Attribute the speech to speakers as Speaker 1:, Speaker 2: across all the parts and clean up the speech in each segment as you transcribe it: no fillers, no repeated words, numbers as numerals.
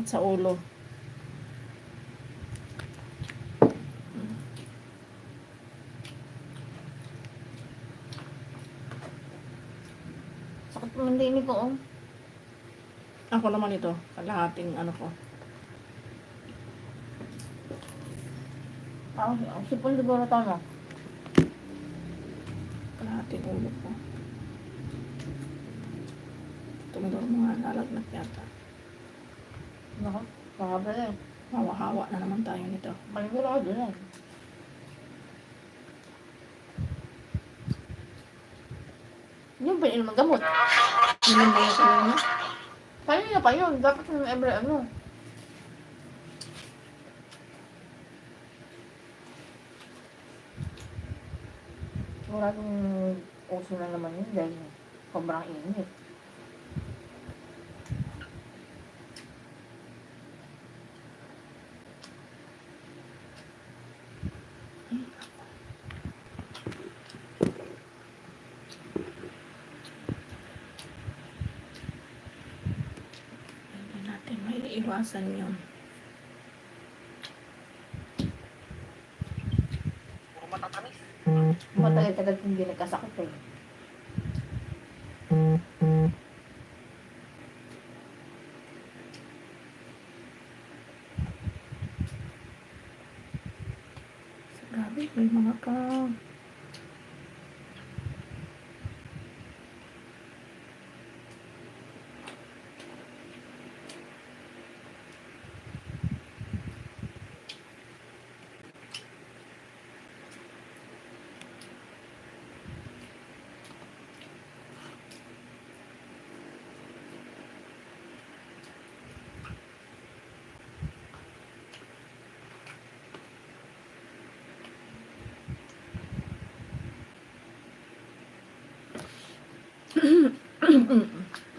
Speaker 1: sa ulo.
Speaker 2: Sakit naman din ko, oh.
Speaker 1: Ako naman ito, kalahating ano ko.
Speaker 2: Ang sipon siguro tama.
Speaker 1: Kalahating ulo ko. Tumidor mga nalagnat yata.
Speaker 2: Nako, mahaba na.
Speaker 1: Hawa-hawa na naman tayo nito.
Speaker 2: Maligod ako dun eh. Yun ba yun magamot?
Speaker 1: Yun ba yung kanina?
Speaker 2: Paano nga pa yun? Dapat yung every ano. Maraming uso na naman yun dahil sobrang init.
Speaker 1: Hindi natin may iwasan yun.
Speaker 2: Matagal-tagal hindi nagkasakit eh.
Speaker 1: Grabe, may mga ka...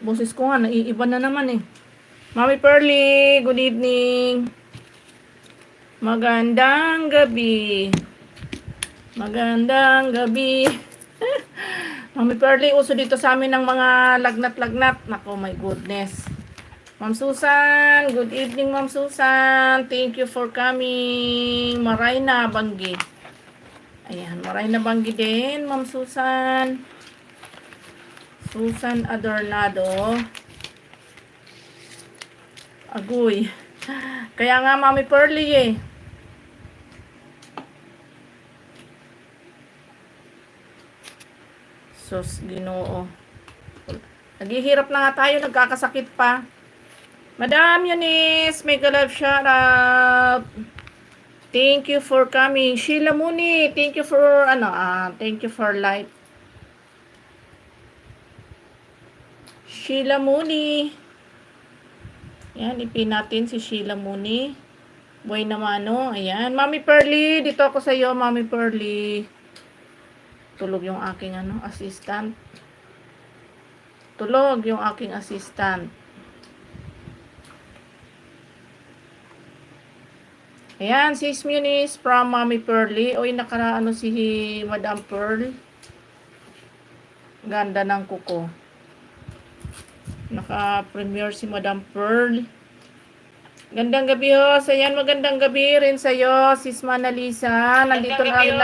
Speaker 1: Boses ko nga, naiiba na naman eh. Mami Pearly, good evening. Magandang gabi. Magandang gabi. Mami Pearly, uso dito sa amin ng mga lagnat-lagnat. Nako, my goodness. Ma'am Susan, good evening Ma'am Susan. Thank you for coming. Marayna Banggi. Ayan, Marayna Banggi din, Ma'am Susan. Susan Adornado. Agoy. Kaya nga Mami Pearly eh. Sus, Ginoo. Naghihirap na nga tayo, nagkakasakit pa. Madam Eunice, mega love shout out. Thank you for coming. Sheila Muni, thank you for thank you for light. Sheila Muni. Yan, ipin natin si Sheila Muni. Buhay namano. Ayan. Mami Pearly, dito ako sa iyo, Mami Pearly. Tulog yung aking assistant. Tulog yung aking assistant. Ayan, Sis Muniz from Mami Pearly. Oy, nakaraano si Madam Pearl. Ganda ng kuko. Naka-premiere si Madam Pearl. Gandang gabi ho. So yan, magandang gabi rin sa'yo, Sis Manalisa. Nandito na rin.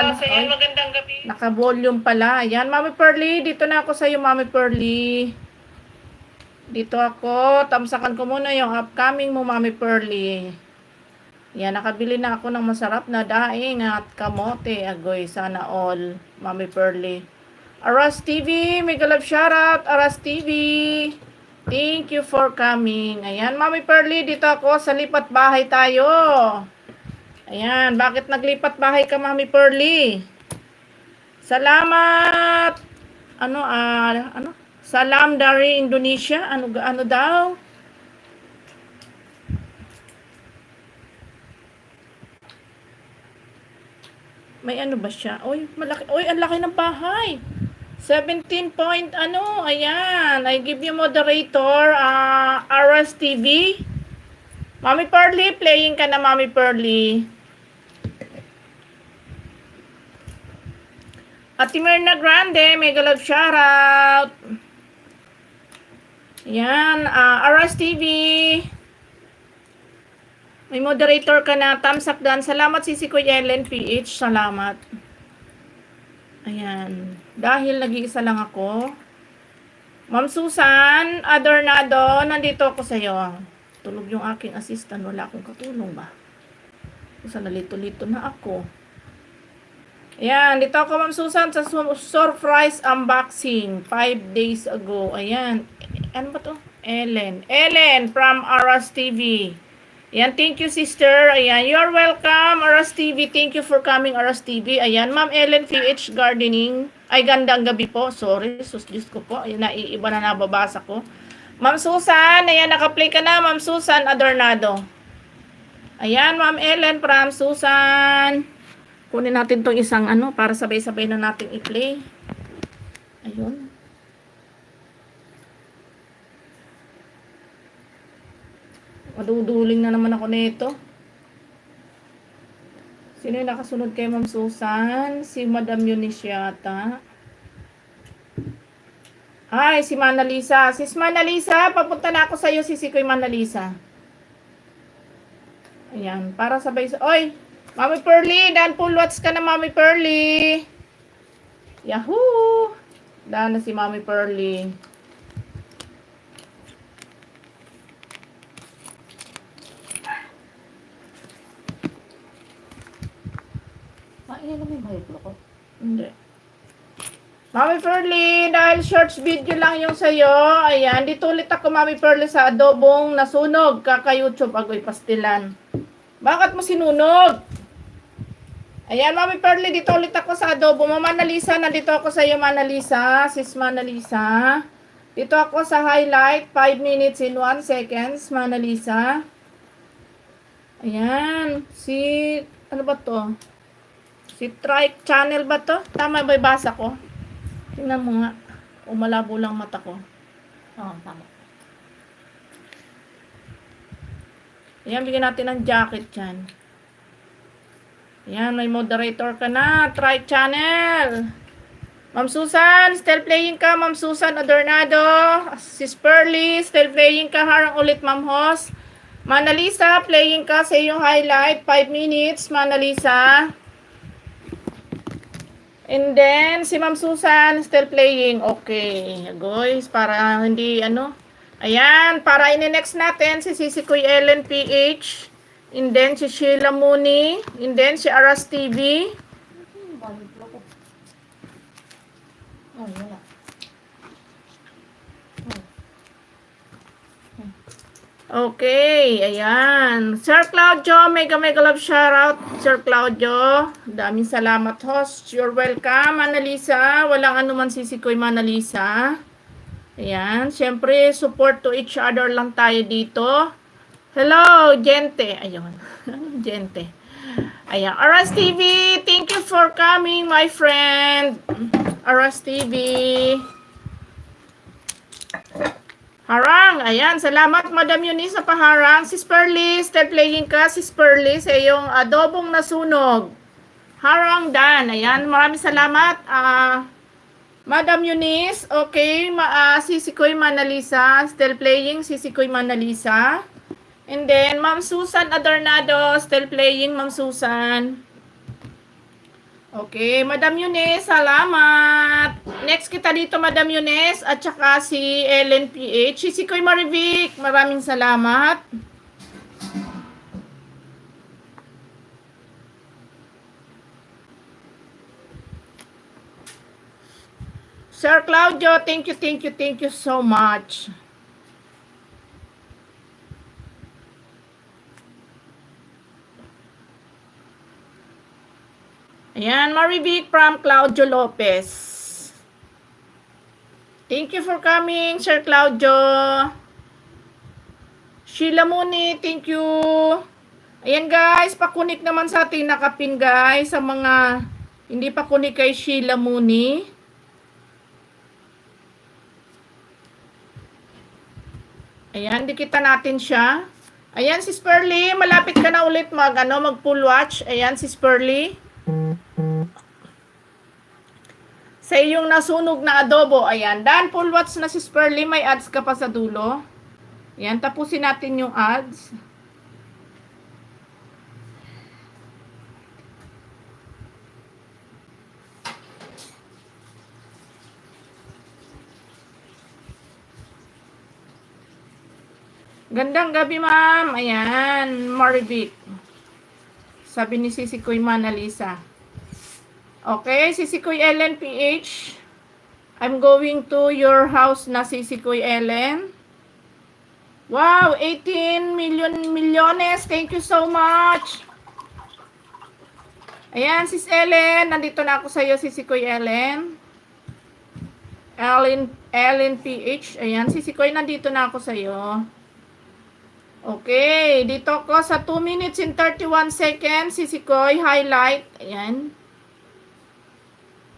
Speaker 1: Magandang gabi. Naka-volume pala. Ayan, Mami Pearly. Dito na ako sa'yo, Mami Pearly. Dito ako. Tamsakan ko muna yung upcoming mo, Mami Pearly. Yan, nakabili na ako ng masarap na daing at kamote. Agoy, sana all, Mami Pearly. Aras TV, mega love shoutout, Aras TV. Thank you for coming. Ayan, Mami Pearly, dito ako sa lipat bahay tayo. Ayan, bakit naglipat bahay ka, Mami Pearly? Salamat. Salam dari Indonesia. Ano daw? May ano ba siya? Oy, malaki. Oy, ang laki ng bahay. 17 point ayan. I give you moderator, Aras TV. Mami Pearly, playing ka na, Mami Pearly. Ate Myrna Grande, mega love shoutout. Ayan, Aras TV. May moderator ka na. Thumbs up dan. Salamat si Kuya Ellen PH. Salamat. Ayan. Dahil nag-iisa lang ako. Ma'am Susan Adornado, nandito ako sa iyo. Tulog yung aking assistant. Wala akong katulong ba? Kasi nalito-lito na ako. Ayan, dito ako Ma'am Susan sa surprise unboxing 5 days ago. Ayan. Ano ba to? Ellen from Aras TV. Ayan, thank you sister. Ayan, you're welcome Aras TV. Thank you for coming Aras TV. Ayan, Ma'am Ellen PH Gardening. Ay, gandang gabi po. Sorry, Diyos ko po. Ayan, naiiba na nababasa ko. Ma'am Susan, ayan, naka-play ka na. Ma'am Susan Adornado. Ayan, Ma'am Ellen from Susan. Kunin natin tong isang para sabay-sabay na natin i-play. Ayun. Maduduling na naman ako nito. Sino yung nakasunod kay Ma'am Susan? Si Madam Eunice yata. Ay, si Mana Lisa. Sis Mana Lisa, papunta na ako sa iyo, Koy Mana Lisa. Ayan, para sabay sa... Oy, Mami Pearly, dan full watch ka na Mami Pearly. Yahoo! Dan na si Mami Pearly.
Speaker 2: Iyan naman yung mahiplo ko.
Speaker 1: Hindi. Mami Pearly, dahil shorts video lang yung sa'yo. Ayan, dito ulit ako Mami Pearly sa adobong nasunog. Kaka-YouTube agoy pastilan. Bakit mo sinunog? Ayan, Mami Pearly, dito ulit ako sa adobo. Mama Lisa, nandito ako sa iyo, Mana Lisa. Sis Mana Lisa. Dito ako sa highlight, 5 minutes in 1 seconds, Mana Lisa. Ayan, ano ba to? Si Trike Channel ba to? Tama ba yung basa ko? Tingnan mo nga. Malabo lang mata ko.
Speaker 2: Oo, tama.
Speaker 1: Ayan, bigyan natin ng jacket dyan. Ayan, may moderator ka na. Trike Channel. Ma'am Susan, still playing ka. Ma'am Susan Adornado. Sis Pearly, still playing ka. Harang ulit, Ma'am Hos. Mana Lisa, playing ka sa iyong highlight. 5 minutes, Mana Lisa. And then, si Ma'am Susan, still playing. Okay, guys, para hindi, Ayan, para ini-next natin, si Koy Ellen PH. And then, si Sheila Mooney. And then, si Aras TV.
Speaker 2: Mahiplo ko. Ay, wala.
Speaker 1: Okay, ayan. Sir Claudio, mega love shoutout. Sir Claudio, daming salamat host. You're welcome, Manalisa. Walang anuman sisikoy, Manalisa. Ayan, syempre support to each other lang tayo dito. Hello, gente. Ayun, gente. Ayan, Aras TV, thank you for coming, my friend. Aras TV. Harang, ayan, salamat Madam Eunice sa paharang. Sis Pearly, still playing ka, Sis Pearly, sa iyong adobong nasunog. Harang Dan, ayan, maraming salamat. Madam Eunice, okay, Sisikoy Manalisa, still playing, Sisikoy Manalisa. And then, Ma'am Susan Adornado, still playing, Ma'am Susan. Okay, Madam Eunice, salamat. Next kita dito, Madam Eunice, at saka si Ellen PH. Si Koy Marivic, maraming salamat. Sir Claudio, thank you so much. Ayan, Marivic from Claudio Lopez. Thank you for coming, Sir Claudio. Sheila Mooney, thank you. Ayan guys, pakunik naman sa ating nakapin guys, sa mga hindi pa kunik kay Sheila Mooney. Ayan, dikita natin siya. Ayan, Sis Pearly, malapit ka na ulit mag full watch. Ayan, Sis Pearly. Sa iyong nasunog na adobo, ayan. Dan, full watch na Sis Pearly, may ads ka pa sa dulo. Ayan, tapusin natin yung ads. Gandang gabi, ma'am. Ayan, Marvic. Sabi ni Sisi Koy Manalisa. Okay, Sisi Koy Ellen PH. I'm going to your house na Sisi Koy Ellen. Wow, 18 milyones. Thank you so much. Ayan, Sis Ellen. Nandito na ako sa iyo, Sisi Koy Ellen. Ellen PH. Ayan, Sisi Koy, nandito na ako sa iyo. Okay, dito ko sa 2 minutes and 31 seconds, Sisi Koy, highlight. Ayan.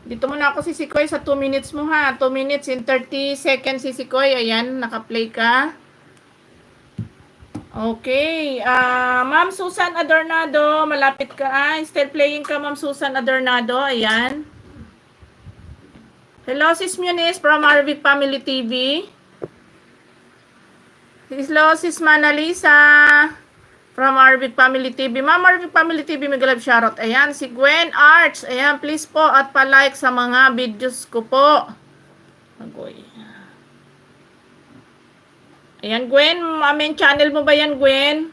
Speaker 1: Dito muna ako, Sisi Koy, sa 2 minutes mo ha. 2 minutes and 30 seconds, Sisi Koy. Ayan, naka-play ka. Okay. Ma'am Susan Adornado, malapit ka. Still playing ka, Ma'am Susan Adornado. Ayan. Hello, Sis Muniz from Arvic Family TV. Hello, Sis Manalisa from Arvic Family TV. Ma'am, Arvic Family TV, may galab shoutout. Ayan, si Gwen Arts. Ayan, please po at pa-like sa mga videos ko po. Agoy. Ayan, Gwen. Main channel mo ba yan, Gwen?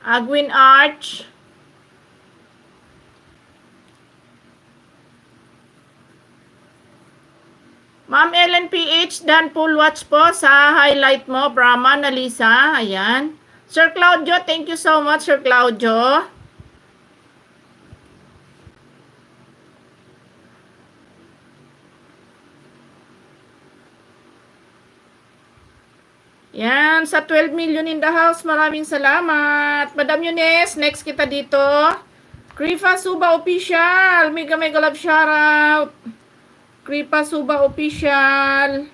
Speaker 1: Gwen Arts. Ma'am Ellen PH, dan full watch po sa highlight mo, Brahma, Nalisa. Ayan. Sir Claudio, thank you so much, Sir Claudio. Yan, sa 12 million in the house, maraming salamat. Madam Yunes, next kita dito. Krifa Suba Official, mega love shoutout. Kripa Suba Official.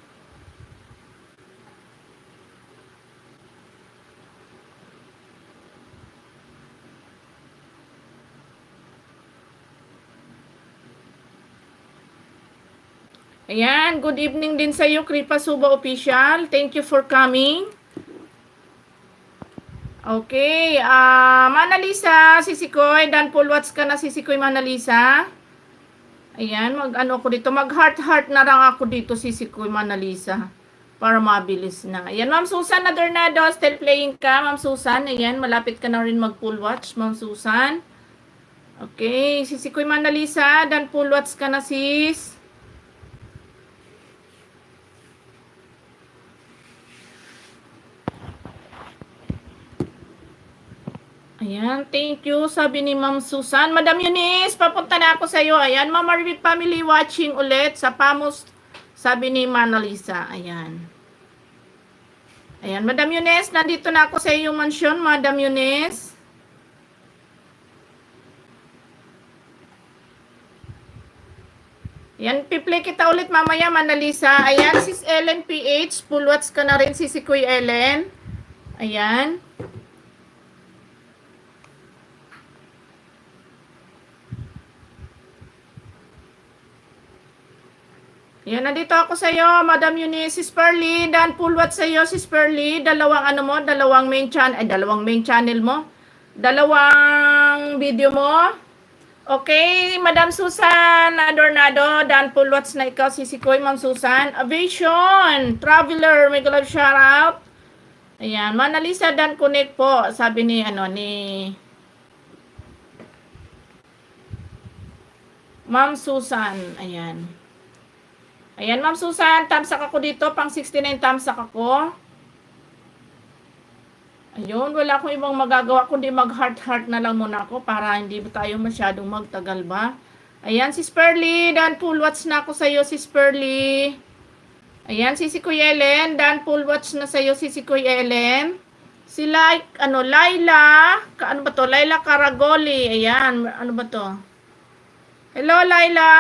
Speaker 1: Ayan, good evening din sa iyo, Kripa Suba Official. Thank you for coming. Okay, Manalisa, Sisi Koy, dan full watch ka na, Sisi Koy Manalisa. Ayan, mag-ano ko dito, mag-heart na lang ako dito, Sisi Koy Manalisa, para mabilis na. Ayan, Ma'am Susan Adornado, still playing ka, Ma'am Susan. Ayan, malapit ka na rin mag-full watch, Ma'am Susan. Okay, Sisi Koy Manalisa, dan full watch ka na, sis. Ayan, thank you. Sabi ni Ma'am Susan. Madam Eunice, papunta na ako sa iyo. Ayan, Ma'am Arvic Family watching ulit sa Pamos. Sabi ni Manalisa. Ayan. Ayan, Madam Eunice, nandito na ako sa iyong mansion, Madam Eunice. Ayan, piplay kita ulit mamaya, Manalisa. Ayan, Sis Ellen PH. Full watch ka na rin, si Kuy Ellen. Ayan. Yan, nandito ako sa iyo, Madam Eunice, Sis Pearly, dan full watch sa iyo, Sis Pearly, dalawang main channel mo, dalawang video mo. Okay, Madam Susan Adornado, dan full watch na ikaw, Sisi Koy, Ma'am Susan. Aviation, Traveler, may galab shoutout. Ayan, Manalisa, dan connect po, sabi ni, Ma'am Susan, ayan. Ayan, Ma'am Susan, thumbs up ako dito, pang 69 thumbs up ako. Ayun, wala akong ibang magagawa kundi mag-heart na lang muna ako para hindi tayo masyadong magtagal ba. Ayan, Sis Pearly, dan full watch na ako sa iyo, Sis Pearly. Ayan, Sisi Kuy Ellen, dan full watch na sa iyo, Sisi Kuy Ellen. Si Laila, ano ba to? Laila Caragoli. Ayan, ano ba to? Hello, Laila.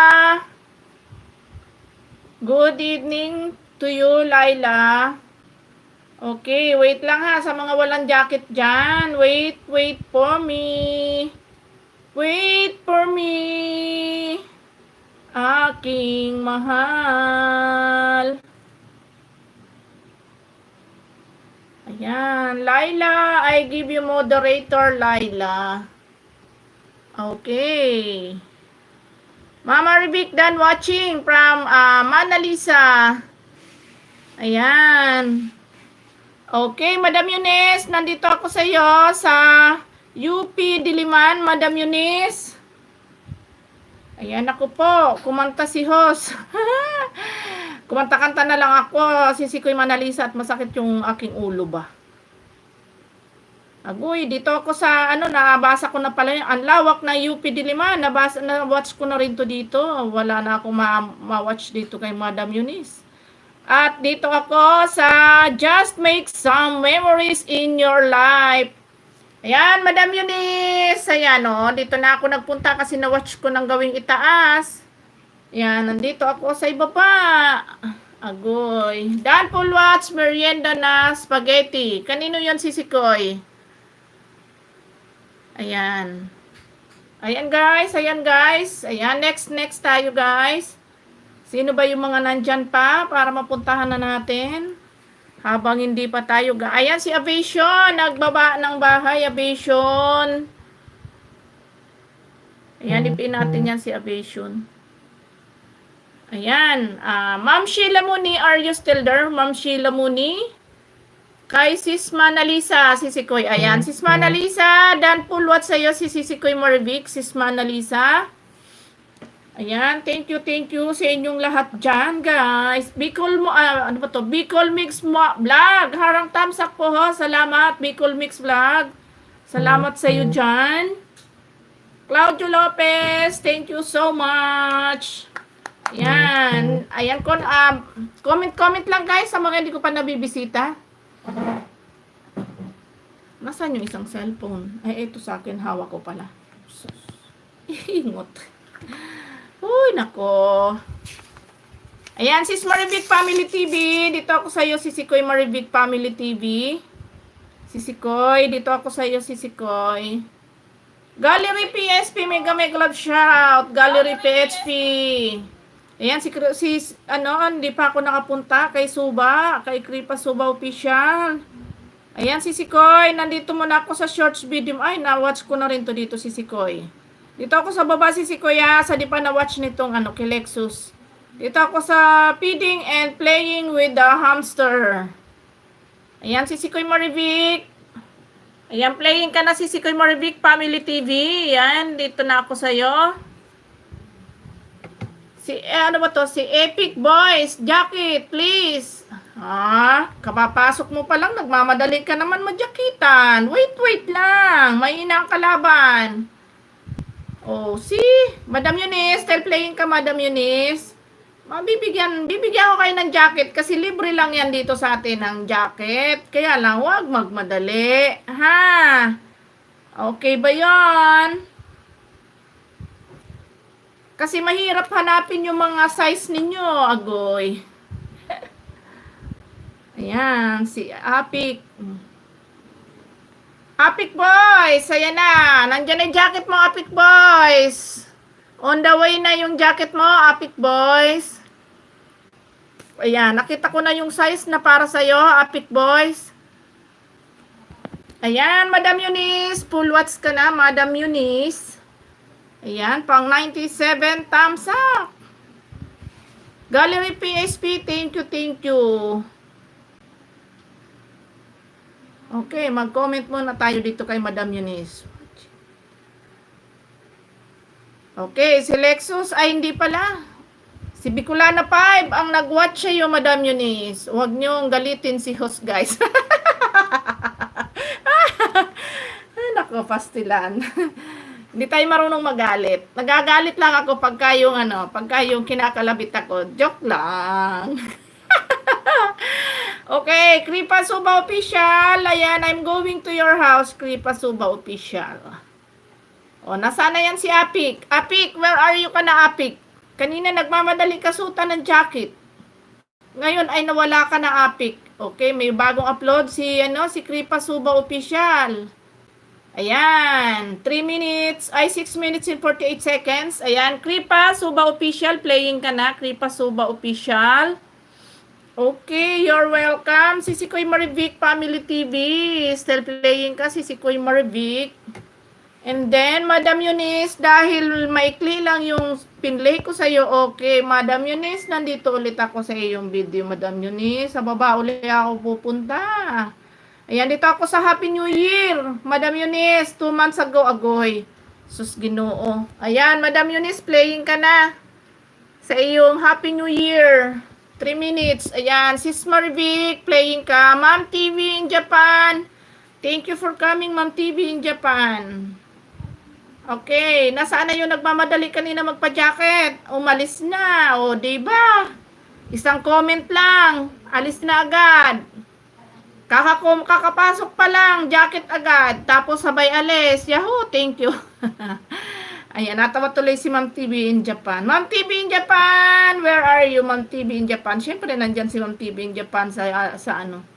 Speaker 1: Good evening to you, Laila. Okay, wait lang ha sa mga walang jacket dyan. Wait for me. Wait for me. Aking mahal. Ayan, Laila, I give you moderator, Laila. Okay. Mama Arvic done watching from Manalisa. Ayan. Okay, Madam Eunice, nandito ako sa iyo sa UP Diliman, Madam Eunice. Ayan ako po, kumanta si Hos. Kumanta-kanta na lang ako, Sisikoy Manalisa at masakit yung aking ulo ba. Agoy, dito ako sa, nabasa ko na pala yung, ang lawak na UP Diliman, na-watch ko na rin to dito. Wala na akong ma-watch dito kay Madam Eunice. At dito ako sa Just Make Some Memories in Your Life. Ayan, Madam Eunice. Ayan, dito na ako nagpunta kasi na-watch ko ng Gawing Itaas. Ayan, nandito ako sa ibaba. Agoy. Dan Pulwats, merienda na spaghetti. Kanino yon, Sisikoy? Ayan. Ayan, guys. Ayan, guys. Ayan, next tayo, guys. Sino ba yung mga nandyan pa para mapuntahan na natin? Habang hindi pa tayo. Ayan, si Aviation. Nagbaba ng bahay, Aviation. Ayan, ipin natin yan si Aviation. Ayan. Ma'am Sheila Muni, are you still there? Ma'am Sheila Muni? Kay Sis Manalisa, Sisikoy. Ayan, Sis Manalisa. Dan Pulwat sa'yo, si Sisikoy Marvic. Sis Manalisa. Ayan, thank you sa inyong lahat dyan, guys. Bicol mo, ano ba to? Bicol Mix Vlog. Harang thumbs up po ho. Salamat, Bicol Mix Vlog. Salamat sa iyo dyan. Claudio Lopez, thank you so much. Ayan. Ayan, comment lang guys sa mga hindi ko pa nabibisita. Nasaan yung isang cellphone? Ay, ito sa akin. Hawak ko pala. Ingot. Uy, nako. Ayan, Sis Marivic Family TV. Dito ako sa iyo, Sisikoy Marivic Family TV. Sisikoy, dito ako sa iyo, Sisikoy. Gallery PSP, mega love shout. Gallery PSP. Ayan, hindi pa ako nakapunta kay Suba, kay Kripa Suba Official. Ayan, Sisikoy, nandito muna ako sa shorts video. Ay, na-watch ko na rin to dito, Sisikoy. Dito ako sa baba, Sisikoy, sa di pa na-watch nitong, kay Lexus. Dito ako sa feeding and playing with the hamster. Ayan, Sisikoy Marivic. Ayan, playing ka na, Sisikoy Marivic Family TV. Ayan, dito na ako sa'yo. Si Epic Boys, jacket, please. Kapapasok mo pa lang, nagmamadali ka naman madyakitan. Wait lang, may inang kalaban. Oh, Madam Eunice, still playing ka, Madam Eunice. Bibigyan ko kayo ng jacket kasi libre lang yan dito sa atin ng jacket. Kaya lang, huwag magmadali. Ha? Okay ba yon? Kasi mahirap hanapin yung mga size ninyo, agoy. Ayan, si Apik. Apik Boys, ayan na. Nandiyan na yung jacket mo, Apik Boys. On the way na yung jacket mo, Apik Boys. Ayan, nakita ko na yung size na para sa'yo, Apik Boys. Ayan, Madam Eunice. Full watch ka na, Madam Eunice. Ayan, pang 97 thumbs up. Gallery PSP, thank you. Okay, mag-comment muna tayo dito kay Madam Eunice. Okay, si Lexus, ay hindi pala. Si Bicolana 5 ang nag-watch sa'yo, Madam Eunice. Huwag niyong galitin si host, guys. Nako, pastilan. Hindi tayo marunong magalit. Nagagalit lang ako pagka yung kinakalabit ako. Joke lang. Okay, Kripa Suba Official. Ayan, I'm going to your house, Kripa Suba Official. O, nasaan na yan si Apik? Apik, where are you ka na, Apik? Kanina nagmamadali kasutan ng jacket. Ngayon ay nawala ka na, Apik. Okay, may bagong upload si Kripa Suba Official. Ayan, 6 minutes and 48 seconds. Ayan, Kripa Suba Official, playing ka na, Kripa Suba Official. Okay, you're welcome. Sisikoy Marivic Family TV, still playing ka, Sisikoy Marivic. And then, Madam Eunice, dahil maikli lang yung pinlay ko sa'yo, okay, Madam Eunice, nandito ulit ako sa iyong video, Madam Eunice. Sa baba ulit ako pupunta. Ayan, dito ako sa Happy New Year. Madam Eunice, 2 months ago, agoy. Sus, Ginoo. Ayan, Madam Eunice, playing ka na. Sa iyong Happy New Year. 3 minutes. Ayan, Sis Marvic, playing ka. Ma'am TV in Japan. Thank you for coming, Ma'am TV in Japan. Okay, nasaan na yung nagmamadali kanina magpa-jacket? Umalis na, o diba? Isang comment lang, alis na agad. Kakapasok pa lang, jacket agad, tapos sabay alis. Yahoo, thank you. Ayan, natawa tuloy si Ma'am TV in Japan. Ma'am TV in Japan, where are you, Ma'am TV in Japan? Siyempre, nandyan si Ma'am TV in Japan sa ano.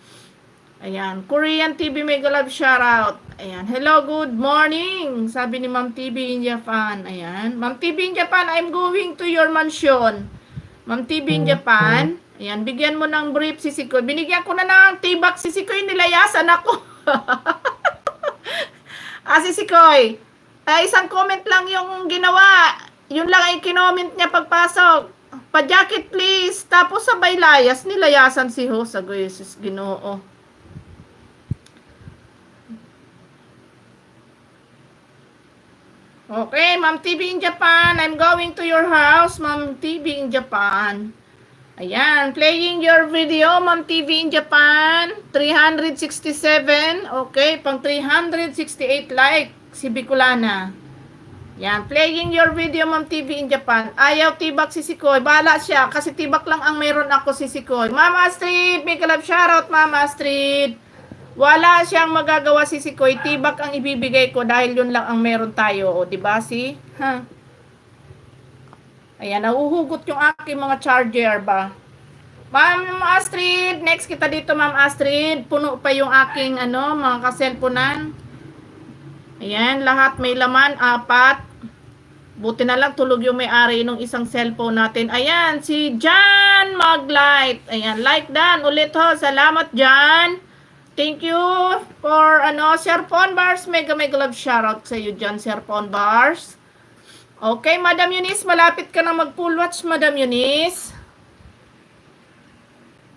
Speaker 1: Ayan, Korean TV Mega Love shoutout. Ayan, hello, good morning. Sabi ni Ma'am TV in Japan. Ayan, Ma'am TV in Japan, I'm going to your mansion. Ma'am TV in Japan. Ayan, bigyan mo ng brief si Sikoy. Binigyan ko na ng tibak si Sikoy, nilayasan ako. Si Sikoy, isang comment lang yung ginawa. Yun lang ay kinoment niya pagpasok. Pa-jacket please. Tapos sabay layas, nilayasan si Ho. Sagoy, sis Ginoo. Okay, Ma'am TV in Japan. I'm going to your house, Ma'am TV in Japan. Ayan, playing your video, Ma'am TV in Japan. 367. Okay, pang 368 like si Bicolana. Ayan, playing your video, Ma'am TV in Japan. Ayaw tibak si Sikoy. Bahala siya, kasi tibak lang ang meron ako si Sikoy. Mama Astrid, big love shoutout, Mama Astrid. Wala siyang magagawa si Sikoy. Tibak ang ibibigay ko dahil yun lang ang meron tayo. O, diba si? Ha? Ayan, nahuhugot yung aking mga charger ba? Ma'am Astrid, next kita dito, Ma'am Astrid. Puno pa yung aking, mga kaselponan. Ayan, lahat may laman, 4. Buti na lang tulog yung may-ari ng isang cellphone natin. Ayan, si Jan Maglight. Ayan, like dan. Ulit ho, salamat Jan. Thank you for Sir Pon Bars. Mega love shoutout sa iyo dyan, Sir Pon Bars. Okay, Madam Eunice, malapit ka na mag-full watch, Madam Eunice.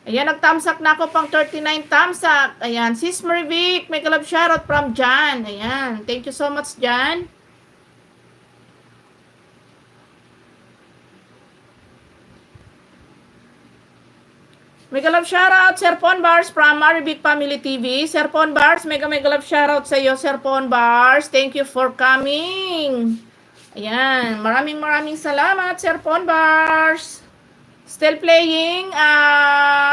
Speaker 1: Ayan, nag-thumbsuck na ako pang 39 thumbsuck. Ayan, Sis Marvic, mega love shoutout from Jan. Ayan, thank you so much, Jan. Mega love shoutout, Sir Pon Bars from Maribik Family TV. Sir Pon Bars, mega love shoutout sa iyo, Sir Pon Bars. Thank you for coming. Ayan, maraming salamat, Sir Pon Bars. Still playing,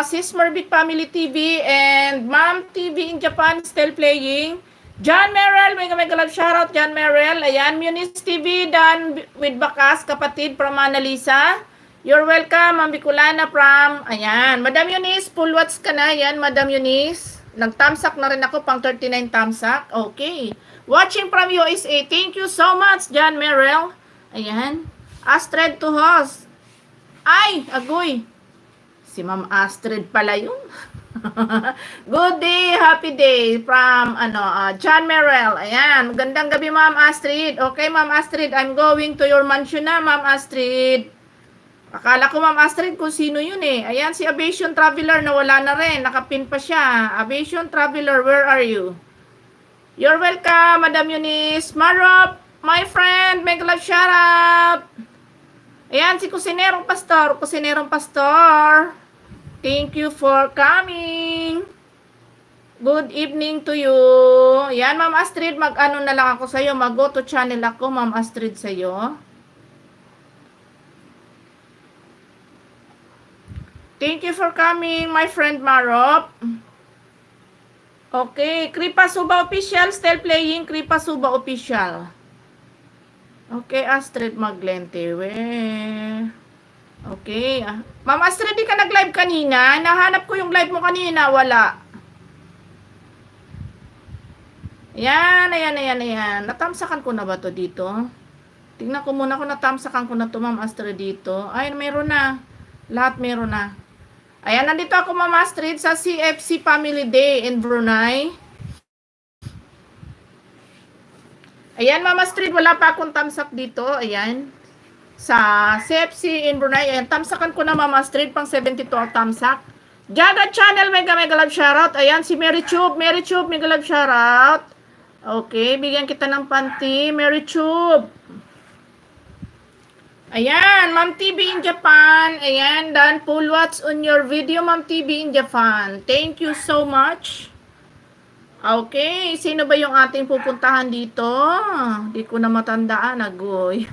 Speaker 1: Sis Maribik Family TV and Ma'am TV in Japan still playing. John Merrill, mega love shoutout, John Merrill. Ayan, Munis TV done with Bakas, kapatid from Annalisa. You're welcome, Ma'am Bicolana from, ayan, Madam Eunice, full watch ka na, yan, Madam Eunice. Nag-thumbsuck na rin ako, pang 39 thumbsuck. Okay. Watching from USA, thank you so much, John Merrill. Ayan. Astrid to host. Ay, agoy. Si Ma'am Astrid pala yun. Good day, happy day from, John Merrill. Ayan, magandang gabi, Ma'am Astrid. Okay, Ma'am Astrid, I'm going to your mansion na, Ma'am Astrid. Akala ko, Ma'am Astrid, kung sino yun eh. Ayan, si Aviation Traveler na wala na rin. Nakapin pa siya. Aviation Traveler, where are you? You're welcome, Madam Eunice. Marop, my friend, mega love shoutout. Ayan, si Kusinerong Pastor. Kusinerong Pastor. Thank you for coming. Good evening to you. Ayan, Ma'am Astrid, mag-ano na lang ako sa'yo. Mag-go to channel ako, Ma'am Astrid, sa'yo. Thank you for coming, my friend Marop. Okay, Kripa Suba Official, still playing Kripa Suba Official. Okay, Astrid Maglente. Okay. Ma'am Astrid, di ka nag-live kanina? Nahanap ko yung live mo kanina, wala. Ayan. Natamsakan ko na ba to dito? Tingnan ko muna kung natamsakan ko na to, Ma'am Astrid, dito. Ay, meron na. Lahat meron na. Ayan, nandito ako, Ma'am Astrid, sa CFC Family Day in Brunei. Ayan, Ma'am Astrid, wala pa akong thumbsuck dito. Ayan. Sa CFC in Brunei. Ayan, thumbsuckan ko na, Ma'am Astrid, pang 72 thumbsuck. Jaga Channel, mega love shoutout. Ayan, si Mary Chub, mega love shoutout. Okay, bigyan kita ng panty, Mary Chub. Ayan, Ma'am TV in Japan. Ayan, Dan full watch on your video, Ma'am TV in Japan. Thank you so much. Okay, sino ba yung ating pupuntahan dito? Di ko na matandaan, agoy.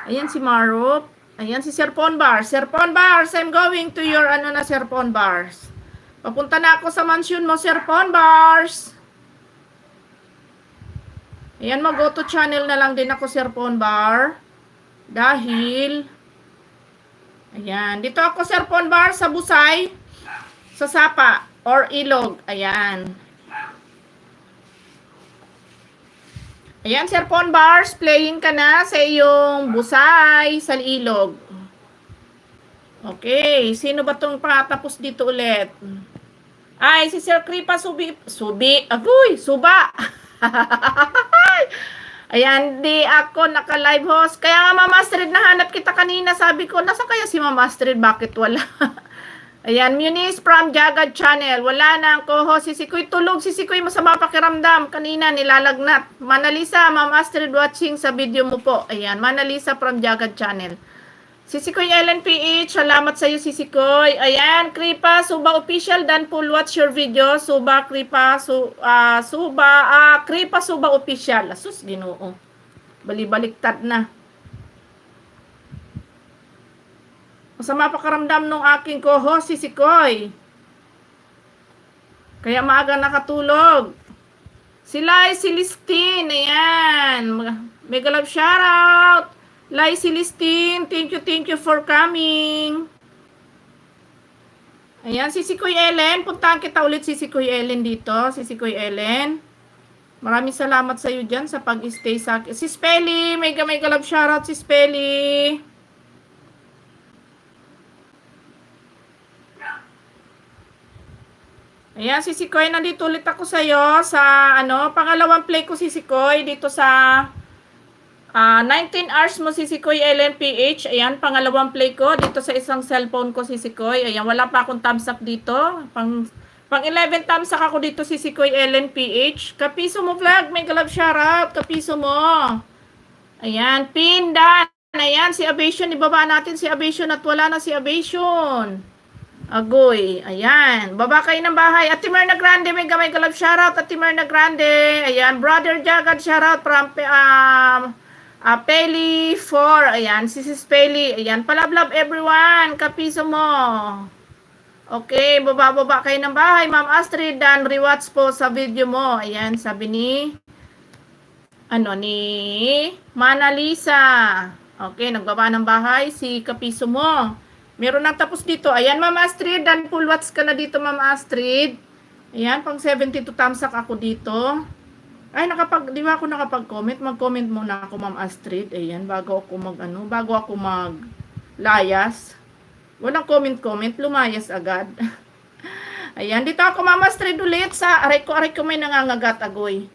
Speaker 1: Ayan si Marup. Ayan si Serpon Bars. Serpon Bars, I'm going to your Serpon Bars. Papunta na ako sa mansion mo, Serpon Bars. Ayan, mag-go to channel na lang din ako, Serpon Bar. Dahil, ayan, dito ako, Serpon Bar, sa Busay, sa Sapa, or Ilog. Ayan. Ayan, Serpon Bars, playing ka na sa iyong Busay, sa Ilog. Okay, sino ba itong patapos dito ulit? Ay, si Sir Kripa Suba. Ayan, di ako naka-live host. Kaya nga, Mama Astrid, nahanap kita kanina. Sabi ko, nasa kaya si Mama Astrid? Bakit wala? Ayan, Muniz from Jagad Channel. Wala na ang co-host. Si Sikoy tulog. Si Sikoy masama pakiramdam. Kanina, nilalagnat. Manalisa, Mama Astrid watching sa video mo po. Ayan, Manalisa from Jagad Channel. Si Sikoy Ellen PH, salamat sa iyo, si Sikoy. Ayan, Kripa Suba Official, dan full watch your video. Suba Kripa Kripa Suba Official. Asus, Ginoo. Bali-baliktad na. Masama pakaramdam nung aking co-host, si Sikoy. Kaya maaga nakatulog. Si Lai Celestine, ayan. Mega love shoutout. Lai Celestine, thank you for coming. Ayan, si Sikoy Ellen. Puntahan kita ulit si Sikoy Ellen dito. Si Sikoy Ellen. Maraming salamat sa iyo dyan sa pag-stay sa akin. Si Spelly, mega love shoutout si Spelly. Ayan, si Sikoy, nandito ulit ako sa iyo sa pangalawang play ko si Sikoy dito sa 19 hours mo si Sikoy Ellen PH. Ayan, pangalawang play ko dito sa isang cellphone ko si Sikoy. Ayan, wala pa akong thumbs up dito. Pang 11 thumbs up ako dito si Sikoy Ellen PH. Kapiso mo vlog, mega love shoutout. Kapiso mo. Ayan, Pindan. Ayan, si Aviation. Ibaba natin si Aviation at wala na si Aviation. Agoy. Ayan, baba kayo ng bahay. Ate Merna Grande, mega love shoutout. Ate Merna Grande. Ayan, Brother Jagad shoutout from Peli 4. Ayan, si Sis Peli. Ayan, palablab everyone. Kapiso mo. Okay, baba kayo ng bahay. Ma'am Astrid, dan rewatch po sa video mo. Ayan, sabi ni Manalisa. Okay, nagbaba ng bahay si Kapiso mo. Meron nang tapos dito. Ayan, Ma'am Astrid, dan full watch ka na dito, Ma'am Astrid. Ayan, pang 72 thumbs up ako dito. Ay, di ba ako nakapag-comment? Mag-comment muna ako, Ma'am Astrid. Ayan, bago ako mag-layas. Walang comment, lumayas agad. Ayan, dito ako, Ma'am Astrid, ulit sa, aray ko may nangangagat, agoy.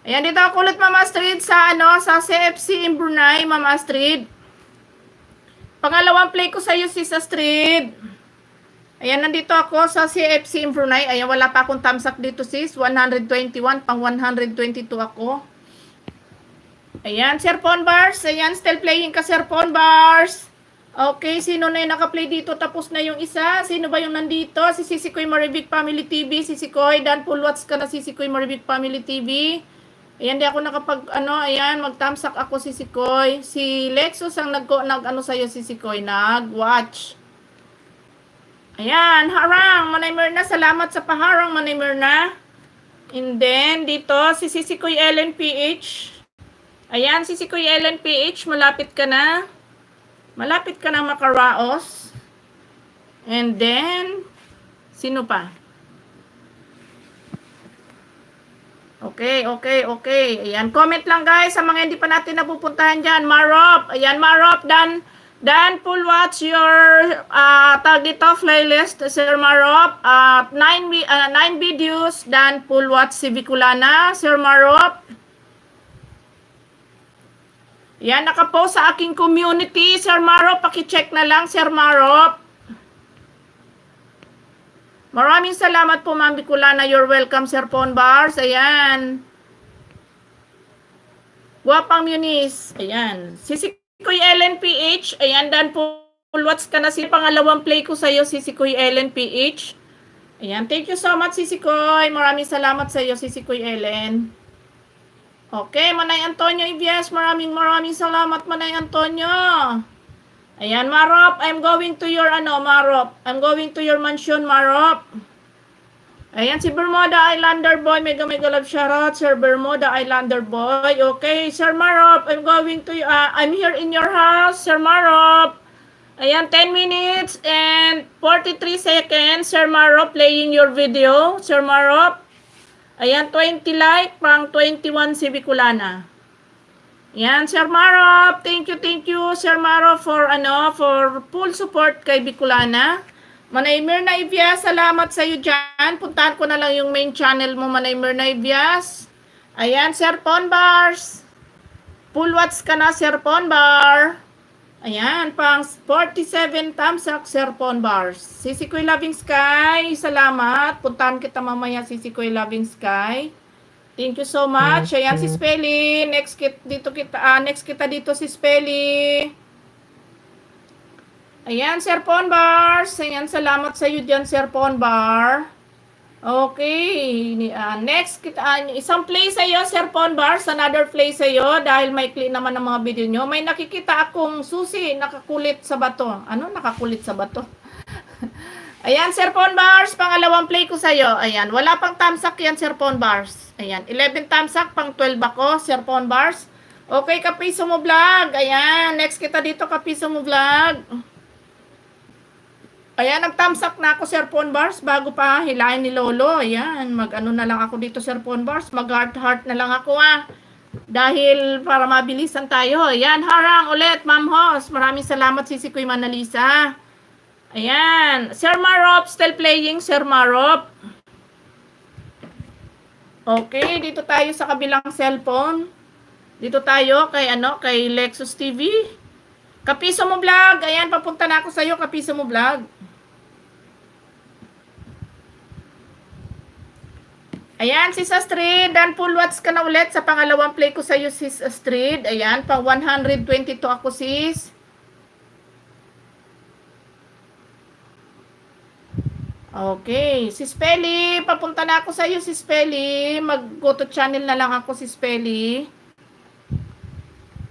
Speaker 1: Ayan, dito ako ulit, Ma'am Astrid, sa CFC in Brunei, Ma'am Astrid. Pangalawang play ko sa iyo, Sis Astrid. Ayan, nandito ako sa CFC in Brunei. Ayan, wala pa akong thumbs up dito, sis. 121, pang 122 ako. Ayan, Serpon Bars. Ayan, still playing ka, Serpon Bars. Okay, sino na yung naka-play dito? Tapos na yung isa. Sino ba yung nandito? Si Sikoy Maribik Family TV. Si Sikoy, dan full watch ka na si Sikoy Maribik Family TV. Ayan, di ako ayan, mag-thumbs up ako si Sikoy. Si Lexus ang sa'yo si Sikoy, nag-watch. Ayan, harang, Manay Mirna, salamat sa paharang, Manay Mirna. And then, dito, si Sikoy Ellen PH. Ayan, si Sikoy Ellen PH, malapit ka na. Malapit ka na makaraos. And then, sino pa? Okay. Ayan, comment lang guys sa mga hindi pa natin napupuntahan dyan. Marop, ayan, Marop, Dan full watch your tag dito playlist, Sir Marop. 9 videos, dan full watch si Bicolana, Sir Marop. Yan, nakapost sa aking community, Sir Marop. Paki-check na lang, Sir Marop. Maraming salamat po, Ma'am Bicolana. You're welcome, Sir Ponbars. Ayan. Guwapang Eunice. Ayan. Sisi Kuy Ellen PH. Ayan, Dan po. What's ka na si pangalawang play ko sa'yo, Sisi Kuy Ellen PH. Ayan. Thank you so much, Sisi Kuy. Maraming salamat sa'yo, Sisi Kuy Ellen. Okay, Manay Antonio Ibias. Maraming salamat, Manay Antonio. Ayan, Marop. I'm going to your, Marop. I'm going to your mansion, Marop. Ayan, si Bermuda Islander Boy. Mega love shoutout, Sir Bermuda Islander Boy. Okay, Sir Marop, I'm going to, I'm here in your house, Sir Marop. Ayan, 10 minutes and 43 seconds, Sir Marop, playing your video, Sir Marop. Ayan, 20 like, pang 21 si Bicolana. Ayan, Sir Marop, thank you, Sir Marop, for, for full support kay Bicolana. Manay Mirna Ibias, salamat sa iyo dyan. Puntahan ko na lang yung main channel mo, Manay Mirna Ibias. Ayan, Sir Ponbars. Full watch ka na, Sir Ponbar. Ayan, pang 47 thumbs up, Sir Ponbars. Sisi Kuy Loving Sky, salamat. Puntahan kita mamaya, Sisi Kuy Loving Sky. Thank you so much. Ayan, si Spelly. Next kita dito si Spelly. Ayan, Sir Ponbar. Ayan, salamat sa iyo dyan, Sir Ponbar. Okay. Next, isang play sa iyo, Sir Ponbar. Another play sa iyo dahil may click naman ng mga video nyo. May nakikita akong susi nakakulit sa bato. Ano nakakulit sa bato? Ayan, Sir Ponbars. Pangalawang play ko sa iyo. Ayan, wala pang thumbs-up yan, Sir Ponbars. Ayan, 11 thumbs-up, pang 12 ako, Sir Ponbars. Okay, Kapiso mo vlog. Ayan, next kita dito, Kapiso mo vlog. Ayan, nag-thumbs up na ako, Sir Ponbars, bago pa hilahin ni Lolo. Ayan, mag-ano na lang ako dito, Sir Ponbars. Mag-heart na lang ako, dahil para mabilisan tayo. Ayan, harang ulit, Ma'am Hos. Maraming salamat, Sisi Kuy Manalisa. Ayan, Sir Marop, still playing, Sir Marop. Okay, dito tayo sa kabilang cellphone. Dito tayo kay Lexus TV. Kapiso mo vlog. Ayan, papunta na ako sa iyo, Kapiso mo vlog. Ayan, Sis Astrid. Dan full watch ka na ulit sa pangalawang play ko sa iyo, Sis Astrid. Ayan, pang 122 ako, Sis. Okay, Sis Peli. Papunta na ako sa iyo, Sis Peli. Mag-go to channel na lang ako, Sis Peli.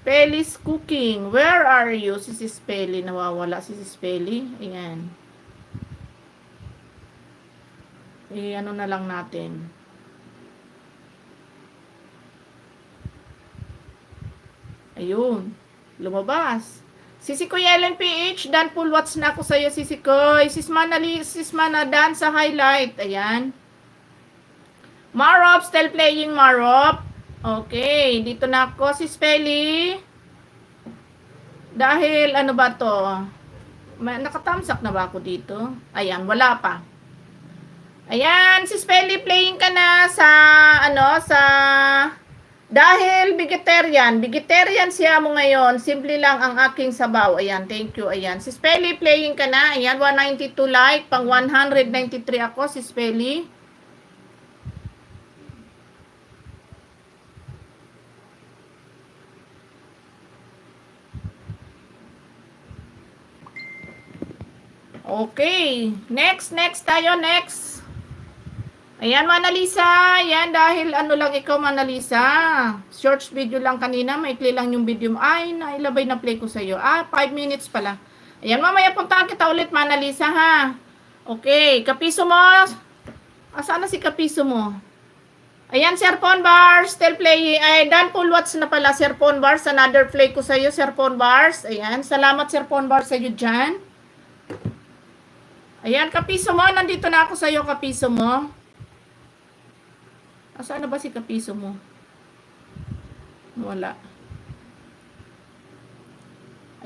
Speaker 1: Peli's Cooking. Where are you, Sis Peli? Nawawala si Sis Peli. Ayan. Ano na lang natin. Ayun. Lumabas. Sisi Kuy Ellen PH. Dan full watch na ako sa iyo, Sisi Kuy. Sis Mana Dan sa highlight. Ayan. Marop. Still playing, Marop. Okay, dito na ako, Sis Peli. Dahil, ano ba to? Nakatamsak na ba ako dito? Ayan, wala pa. Ayan, Sis Peli, playing ka na sa, dahil vegetarian siya mo ngayon, simple lang ang aking sabaw. Ayan, thank you. Ayan, Sis Peli, playing ka na. Ayan, 192 like, pang 193 ako, Sis Peli. Okay. Next tayo. Next. Ayan, Manalisa. Ayan, dahil lang ikaw, Manalisa. Short video lang kanina. Maikli lang yung video. Ay, nailabay na play ko sa iyo. 5 minutes pala. Ayan, mamaya puntahan kita ulit, Manalisa, ha. Okay. Kapiso mo. Saan na si Kapiso mo? Ayan, Sir Ponbars. Still playing. Ay, dan full watch na pala, Sir Ponbars. Another play ko sa iyo, Sir Ponbars. Ayan. Salamat, Sir Ponbars, sa iyo dyan. Ayan, Kapiso mo. Nandito na ako sa iyo, Kapiso mo. Saan na ba si Kapiso mo? Wala.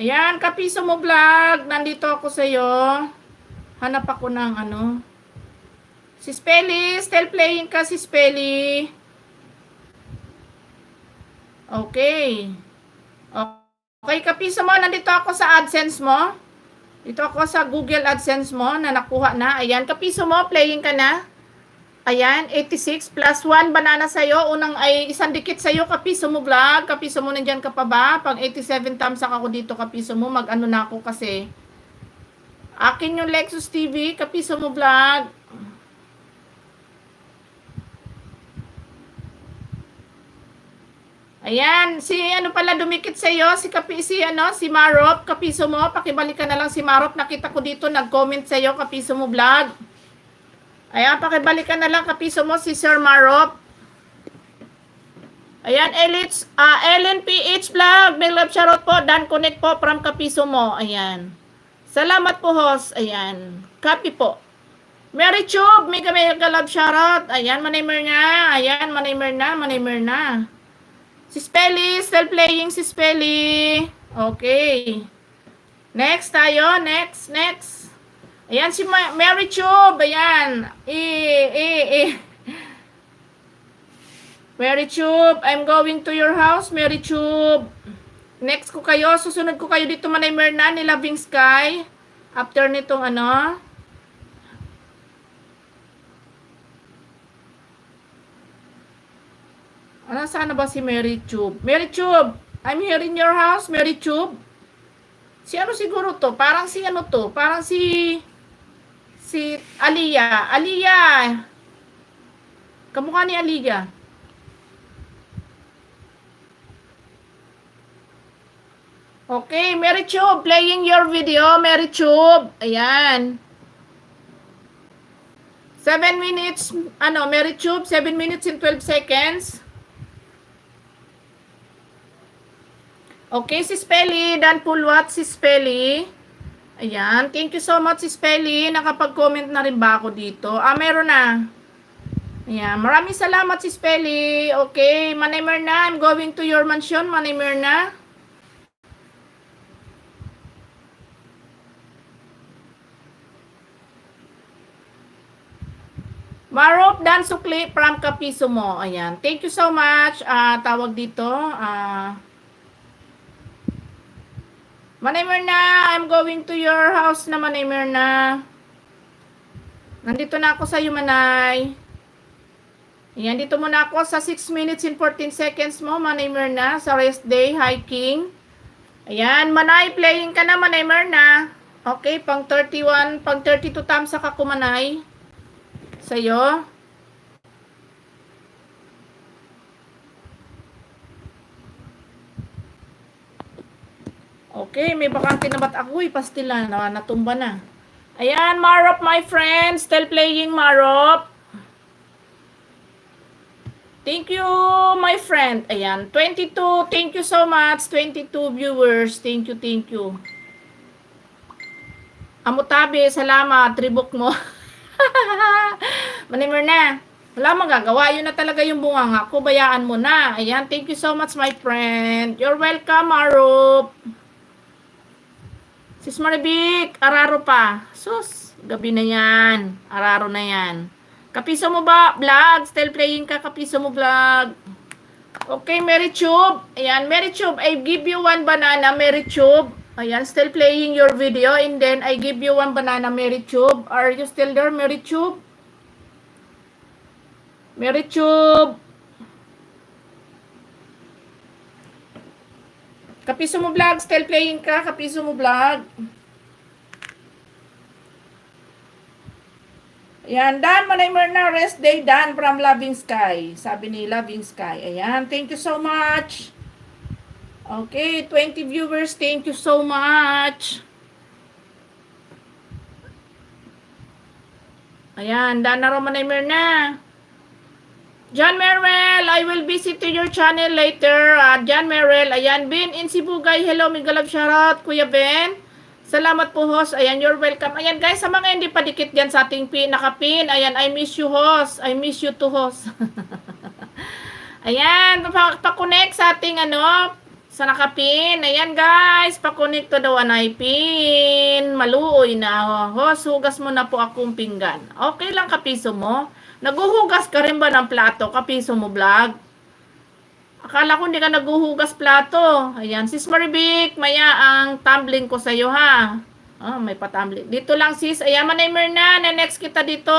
Speaker 1: Ayan, Kapiso mo vlog. Nandito ako sa iyo. Hanap ako ng Si Spelly. Still playing ka, si Spelly. Okay. Okay, Kapiso mo. Nandito ako sa AdSense mo. Dito ako sa Google AdSense mo na nakuha na. Ayan, kapiso mo, playing ka na. Ayan, 86 plus 1 banana sa'yo. Unang ay isang dikit sa'yo, kapiso mo vlog. Kapiso mo nandyan ka pa ba? Pag 87 thumbs ako dito, kapiso mo. Mag-ano na ako kasi. Akin yung Lexus TV, kapiso mo vlog. Ayan, si ano pala dumikit sa iyo, si Marop, kapiso mo, pakibalikan na lang si Marop. Nakita ko dito nag-comment sa iyo, kapiso mo vlog. Ayan, pakibalikan na lang kapiso mo si Sir Marop. Ayan, Ellen PH vlog, may love shoutout po, Dan Connect po from kapiso mo. Ayan. Salamat po host. Ayan. Copy po. Mary Chub, may love shoutout. Ayan, manaymer na. Ayan, manaymer na. Si Spelly, still playing si Spelly. Okay. Next tayo, next. Ayan si Mary Chub, ayan. Mary Chub, I'm going to your house, Mary Chub. Next ko kayo, susunod ko kayo dito manaymer na ni Loving Sky. After nitong ano. Saan na ba si Mary Chub? Mary Chub, I'm here in your house, Mary Chub. Si ano siguro to? Parang si ano to? Parang si Aliyah. Aliyah. Kamukha ni Aliyah. Okay, Mary Chub, playing your video, Mary Chub. Ayan. 7 minutes, Mary Chub, 7 minutes and 12 seconds. Okay, si Spelly, Dan Pulwat, si Spelly. Ayan, thank you so much si Spelly. Nakapag-comment na rin ba ako dito? Meron na. Ayan, maraming salamat si Spelly. Okay, manaymer na. I'm going to your mansion, manaymer na. Marop Dan Sukli from kapiso mo. Ayan, thank you so much. Tawag dito, manaymer na, I'm going to your house na manaymer na. Nandito na ako sa iyo, Manay. Ayan, dito muna ako sa 6 minutes and 14 seconds mo, manaymer na, sa rest day, hiking. Ayan, Manay, playing ka na, manaymer na. Okay, pang 31, pang 32 times sa kakumanay. Sa'yo. Okay, may bakante na ba't ako pastila na natumba na. Ayan, Marop, my friend. Still playing, Marop. Thank you, my friend. Ayan, 22. Thank you so much. 22 viewers. Thank you. Amutabi, salamat. Tribok mo. Manaymer na. Wala magagawa. Yun na talaga yung bunganga ko. Bayaan mo na. Ayan, thank you so much, my friend. You're welcome, Marop. Sis Maribik, araro pa. Sus, gabi na yan. Araro na yan. Kapiso mo ba, vlog? Still playing ka, kapiso mo, vlog. Okay, Mary Chub. Ayan, Mary Chub, I give you 1 banana, Mary Chub. Ayan, still playing your video. And then, I give you 1 banana, Mary Chub. Are you still there, Mary Chub? Mary Chub. Kapiso mo vlog, still playing ka, kapiso mo vlog. Ayan, Dan, manaymer na, rest day, Dan, from Loving Sky. Sabi ni Loving Sky. Ayan, thank you so much. Okay, 20 viewers, thank you so much. Ayan, Dan na rin manaymer na. John Merrell, I will visit to your channel later. John Merrell, ayan, Ben in Sibugay, hello, mega love shoutout, Kuya Ben. Salamat po, host. Ayan, you're welcome. Ayan, guys, sa mga hindi pa dikit dyan sa ating nakapin, ayan, I miss you, host. I miss you too, host. Ayan, pa-connect sa ating, sa nakapin. Ayan, guys, pa-connect to the anay pin. Maluoy na, host. Hugas mo na po akong pinggan. Okay lang, kapiso mo. Naguhugas ka rin ba ng plato? Kapiso mo, vlog? Akala ko hindi ka naguhugas plato. Ayan, Sis Maribik, maya ang tumbling ko sa'yo, ha? May patamli. Dito lang sis. Ayan, Manay Myrna. Na-next kita dito.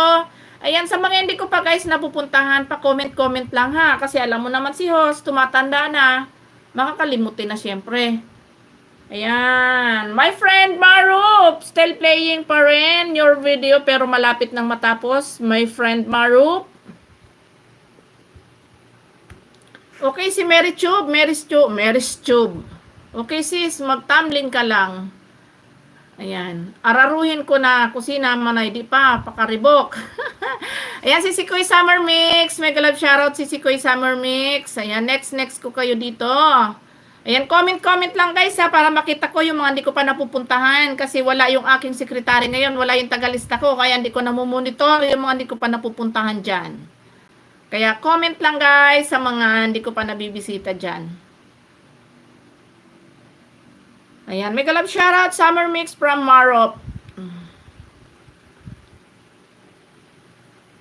Speaker 1: Ayan, sa mga hindi ko pa guys napupuntahan, pa-comment-comment lang ha. Kasi alam mo naman si host, tumatanda na. Makakalimutin na syempre. Ayan. My friend Marup, still playing pa rin your video pero malapit nang matapos. My friend Marup. Okay, si Mary Chub. Okay sis, mag-tumbling ka lang. Ayan. Araruhin ko na kusina manay di pa pakaribok. Ayan si Sikoy Summer Mix. Mega love shoutout si Sikoy Summer Mix. Ayan, next ko kayo dito. Ayan, comment lang guys ha para makita ko yung mga hindi ko pa napupuntahan kasi wala yung aking sekretary ngayon, wala yung tagalista ko kaya hindi ko namumonitor yung mga hindi ko pa napupuntahan diyan. Kaya comment lang guys sa mga hindi ko pa nabibisita diyan. Ayan, mega love shoutout Summer Mix from Marop.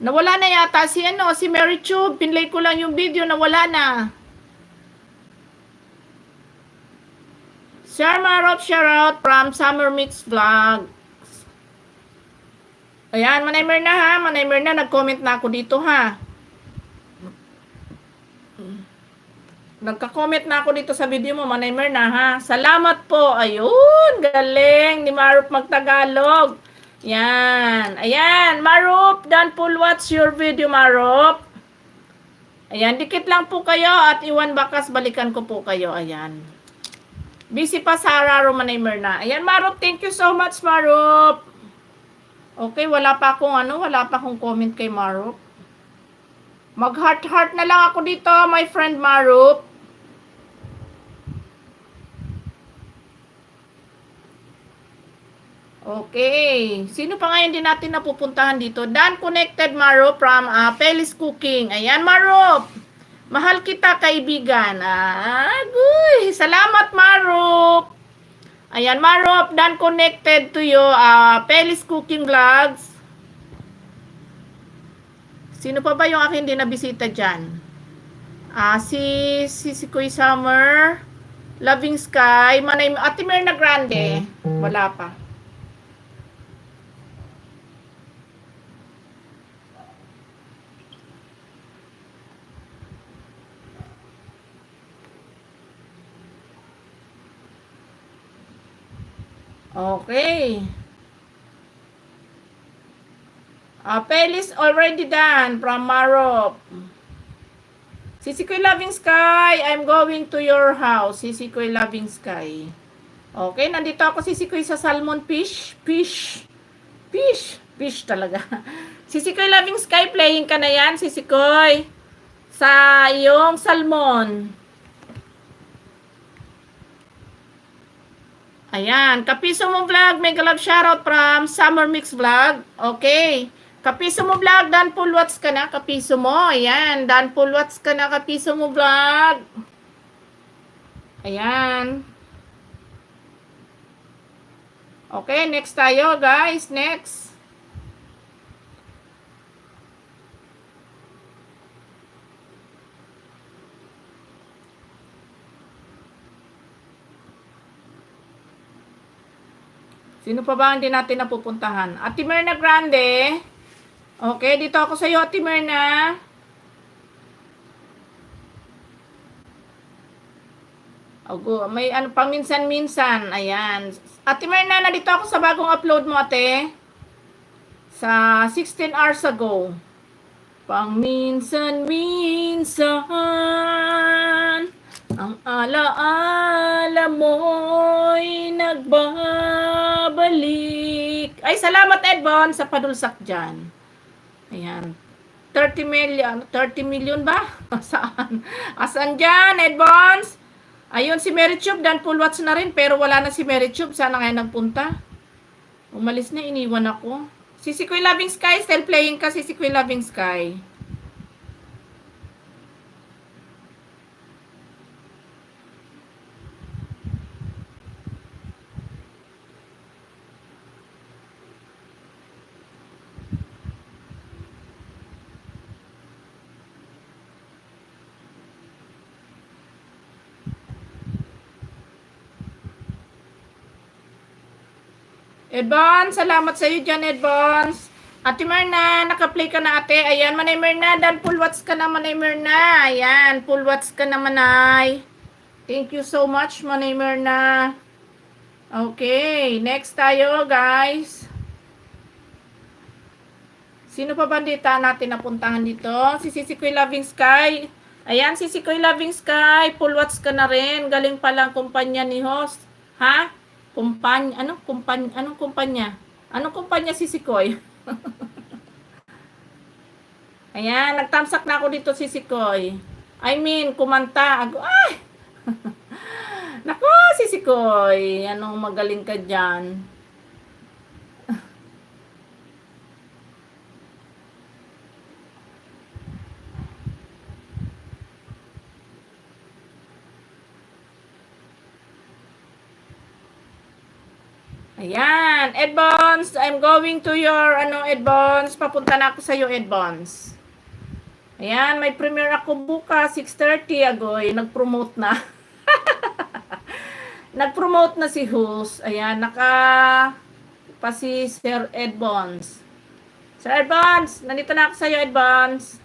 Speaker 1: Nawala na yata si Mary Chub. Pinlay ko lang yung video, nawala na. Sir Marop shoutout from Summer Mix Vlog. Ayan, Manay Myrna, nag-comment na ako dito ha. Nagka-comment na ako dito sa video mo, Manay Myrna, ha? Salamat po. Ayun, galing ni Marup magtagalog. Yan. Ayan, Marup, done full watch your video, Marup. Ayan, dikit lang po kayo at iwan bakas, balikan ko po kayo. Ayan. Busy pa sa Araro, Manay Myrna. Ayan, Marup, thank you so much, Marup. Okay, wala pa akong comment kay Marup. Mag-heart na lang ako dito, my friend Marup. Okay. Sino pa ngayon din natin napupuntahan dito? Dan Connected Marup from Pelis Cooking. Ayan, Marup. Mahal kita, kaibigan. Agoy. Salamat, Marup. Ayan, Marup. Dan Connected to you. Pelis Cooking Vlogs. Sino pa ba yung aking din nabisita dyan? Si Kuy Summer, Loving Sky, Ate Myrna Grande. Wala pa. Okay. Pelis already done from Marop. Sisikoy Loving Sky, I'm going to your house. Sisikoy Loving Sky. Okay, nandito ako Sisikoy sa Salmon Fish talaga. Sisikoy Loving Sky, playing ka na yan, Sisikoy. Sa iyong salmon. Ayan, Kapiso mo vlog, mega love shoutout from Summer Mix Vlog. Okay. Kapiso mo vlog, dan full watch ka na, Kapiso mo. Ayan, dan full watch ka na, Kapiso mo vlog. Ayan. Okay, next tayo, guys. Next. Sino pa ba hindi natin napupuntahan? Ate Myrna Grande. Okay, dito ako sa iyo, Ate Myrna. May paminsan-minsan. Ayan. Ate Myrna, nandito ako sa bagong upload mo, ate. Sa 16 hours ago. Paminsan-minsan, ang alaala mo'y nagbabalik. Ay, salamat, Edbon, sa padulsak dyan. Ayan. 30 million ba? Saan? Asan dyan, Edbons? Ayun, si Mary Chub, dan full watch na rin, pero wala na si Mary Chub. Sana kaya nagpunta. Umalis na, iniwan ako. Si Sikoy Loving Sky, still playing ka, si Sikoy Loving Sky. Edbon, salamat sa iyo dyan, Edbons. Ate Myrna, naka-play ka na ate. Ayan, Manay Myrna, dan full watch ka na, Manay Myrna. Ayan, full watch ka na, Manay. Thank you so much, Manay Myrna. Okay, next tayo, guys. Sino pa bandita natin napuntahan dito? Si Sisikoy Loving Sky. Ayan, si Sisikoy Loving Sky. Full watch ka na rin. Galing palang kumpanya ni host. Ha? Anong kumpanya? Anong kumpanya si Sisikoy? Ayan, nagtamsak na ako dito si Sisikoy. I mean, kumanta. Ay! Nako, si Sisikoy. Anong magaling ka dyan? Ayan, Edbons, I'm going to your, Edbons, papunta na ako sa iyo, Edbons. Ayan, may premiere ako bukas, 6:30, agoy, nag-promote na. Nag-promote na si host. Ayan, pa si Sir Edbons. Sir Edbons, nandito na ako sa iyo, Edbons.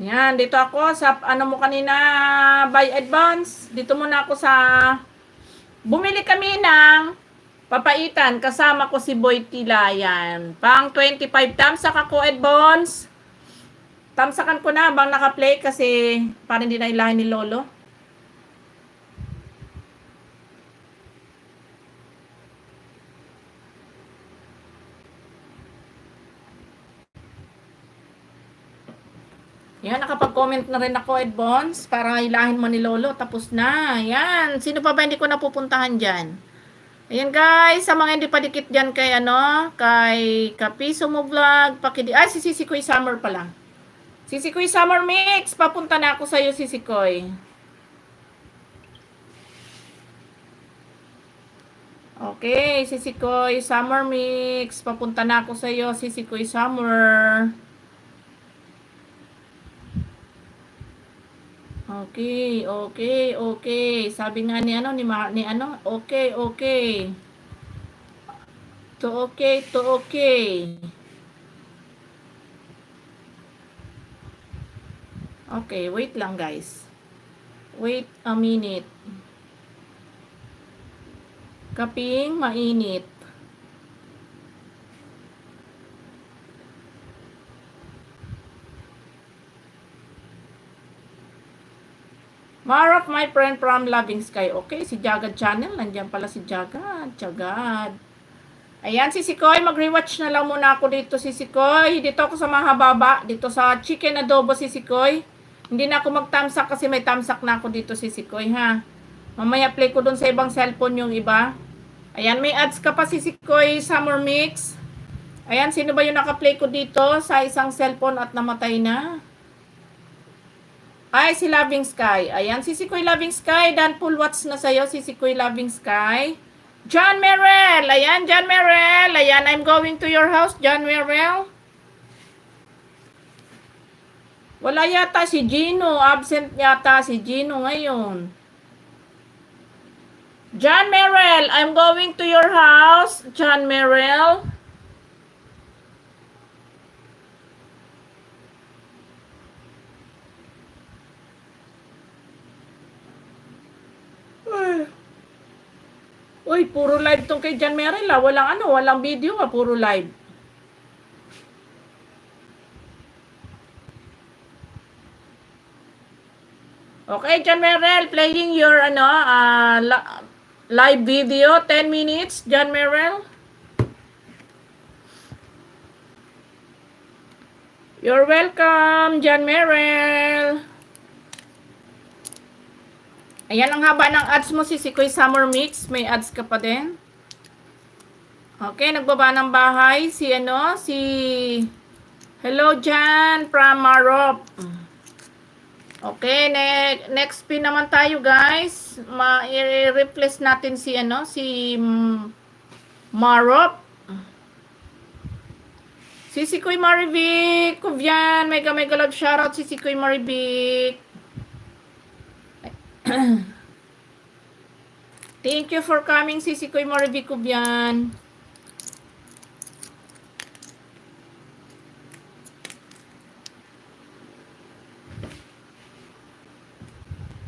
Speaker 1: Yan, dito ako sa, mo kanina, by advance. Dito muna ako sa, bumili kami ng papaitan. Kasama ko si Boy Tila, yan. Pang 25 tamsak ako, advance. Tamsakan ko na, bang naka-play kasi para hindi na ilahin ni Lolo. Yan, nakapag-comment na rin ako, Edbons, para hilahin mo ni Lolo. Tapos na. Yan. Sino pa ba hindi ko napupuntahan dyan? Ayan, guys. Sa mga hindi pa dikit dyan kay, kay Kapiso mo vlog. Ay, si Sisikoy Summer pala. Sisikoy Summer Mix. Papunta na ako sa'yo, Sisikoy. Okay, Sisikoy Summer Mix. Papunta na ako sa'yo, Sisikoy Summer. Okay. Sabi nga ni okay. To okay. Okay, wait lang guys. Wait a minute. Kaping mainit. Marap, my friend from Loving Sky. Okay, si Jagad Channel. Nandiyan pala si Jagad. Ayan, si Sikoy. Mag-rewatch na lang muna ako dito, si Sikoy. Dito ako sa Mahababa. Dito sa chicken adobo, si Sikoy. Hindi na ako mag-tamsak kasi may tamsak na ako dito, si Sikoy, ha. Mamaya play ko dun sa ibang cellphone yung iba. Ayan, may ads ka pa, si Sikoy Summer Mix. Ayan, sino ba yung naka-play ko dito sa isang cellphone at namatay na? Ay, si Loving Sky. Ayan, si Sikoy Loving Sky. Dan full watch na sa'yo, si Sikoy Loving Sky. John Merrell. Ayan, John Merrell. Ayan, I'm going to your house, John Merrell. Wala yata si Gino. Absent yata si Gino ngayon. John Merrell, I'm going to your house, John Merrell. Uy, puro live tong kay John Merrell, walang video, puro live. Okay, John Merrell, playing your live video, 10 minutes, John Merrell. You're welcome, John Merrell. Ayan ang haba ng ads mo, si Sikoy Summer Mix. May ads ka pa din. Okay, nagbaba ng bahay. Si Hello, Jan from Marop. Okay, next pin naman tayo, guys. I-replace natin si Marop. Si Sikoy Marivic. Kuvyan, mega love shoutout si Sikoy Marivic. Thank you for coming, Sisi Koy Maribikubian.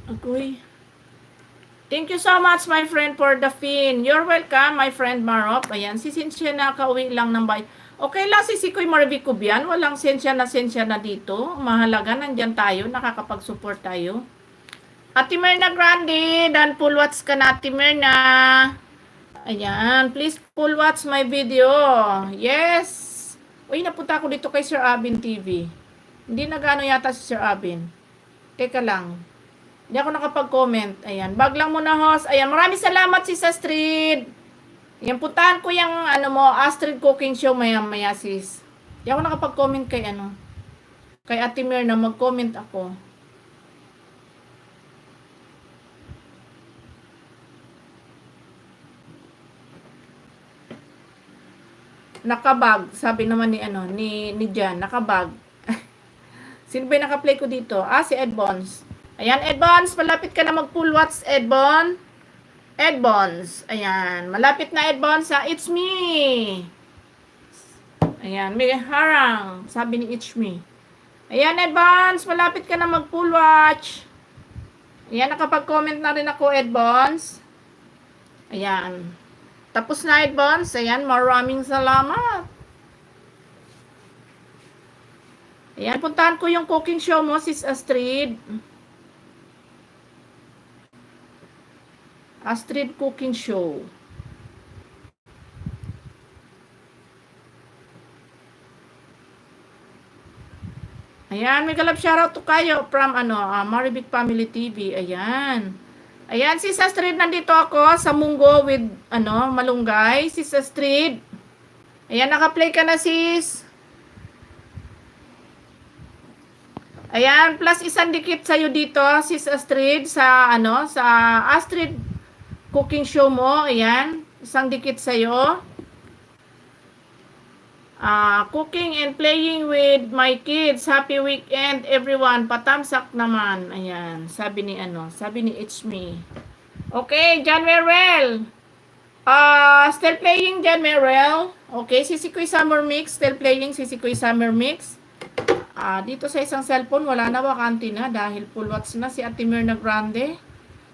Speaker 1: Agoy. Thank you so much, my friend, for the fin. You're welcome, my friend Marop. Ayan, si Cynthia na kauwi lang ng bay. Okay lang, Sisi Koy Maribikubian. Walang sensya na dito. Mahalaga, nandyan tayo. Nakakapag-support tayo. Ate Myrna Grande, dan full watch ka na, Ate Myrna. Ayan, please full watch my video. Yes. Uy, napunta ako dito kay Sir Abin TV. Hindi nagano yata si Sir Abin. Teka lang. Hindi ako nakapag-comment. Ayan, bag lang muna, host. Ayan, maraming salamat, sis Astrid. Ayan, puntahan ko yung Astrid Cooking Show maya-maya, sis. Hindi ako nakapag-comment kay kay Ate Myrna, mag-comment ako. Nakabag, sabi naman ni Jan, nakabag. Sino ba yung naka-play ko dito? Si Edbons. Ayan, Edbons, malapit ka na mag-full watch, Edbon. Edbons, ayan, malapit na Edbons, it's me. Ayan, may harang, sabi ni it's me. Ayan, Edbons, malapit ka na mag-full watch. Ayan, nakapag-comment na rin ako, Edbons. Ayan. Tapos na, Edbons. Ayan, maraming salamat. Ayan, puntahan ko yung cooking show mo, sis Astrid. Astrid Cooking Show. Ayan, may galap shoutout to kayo from Maribik Family TV. Ayan. Ayan, sis Astrid, nandito ako sa Munggo with, Malunggay. Sis Astrid. Ayan, naka-play ka na, sis. Ayan, plus isang dikit sa'yo dito, sis Astrid, sa Astrid Cooking Show mo. Ayan, isang dikit sa'yo. Cooking and playing with my kids. Happy weekend, everyone. Patamsak naman. Ayan, sabi ni It's Me. Okay, John Merrell. Still playing, John Merrell. Okay, Sisi Koy Summer Mix. Still playing, Sisi Koy Summer Mix. Dito sa isang cellphone, wala na, wakante na dahil full watch na si Ate Myrna Grande.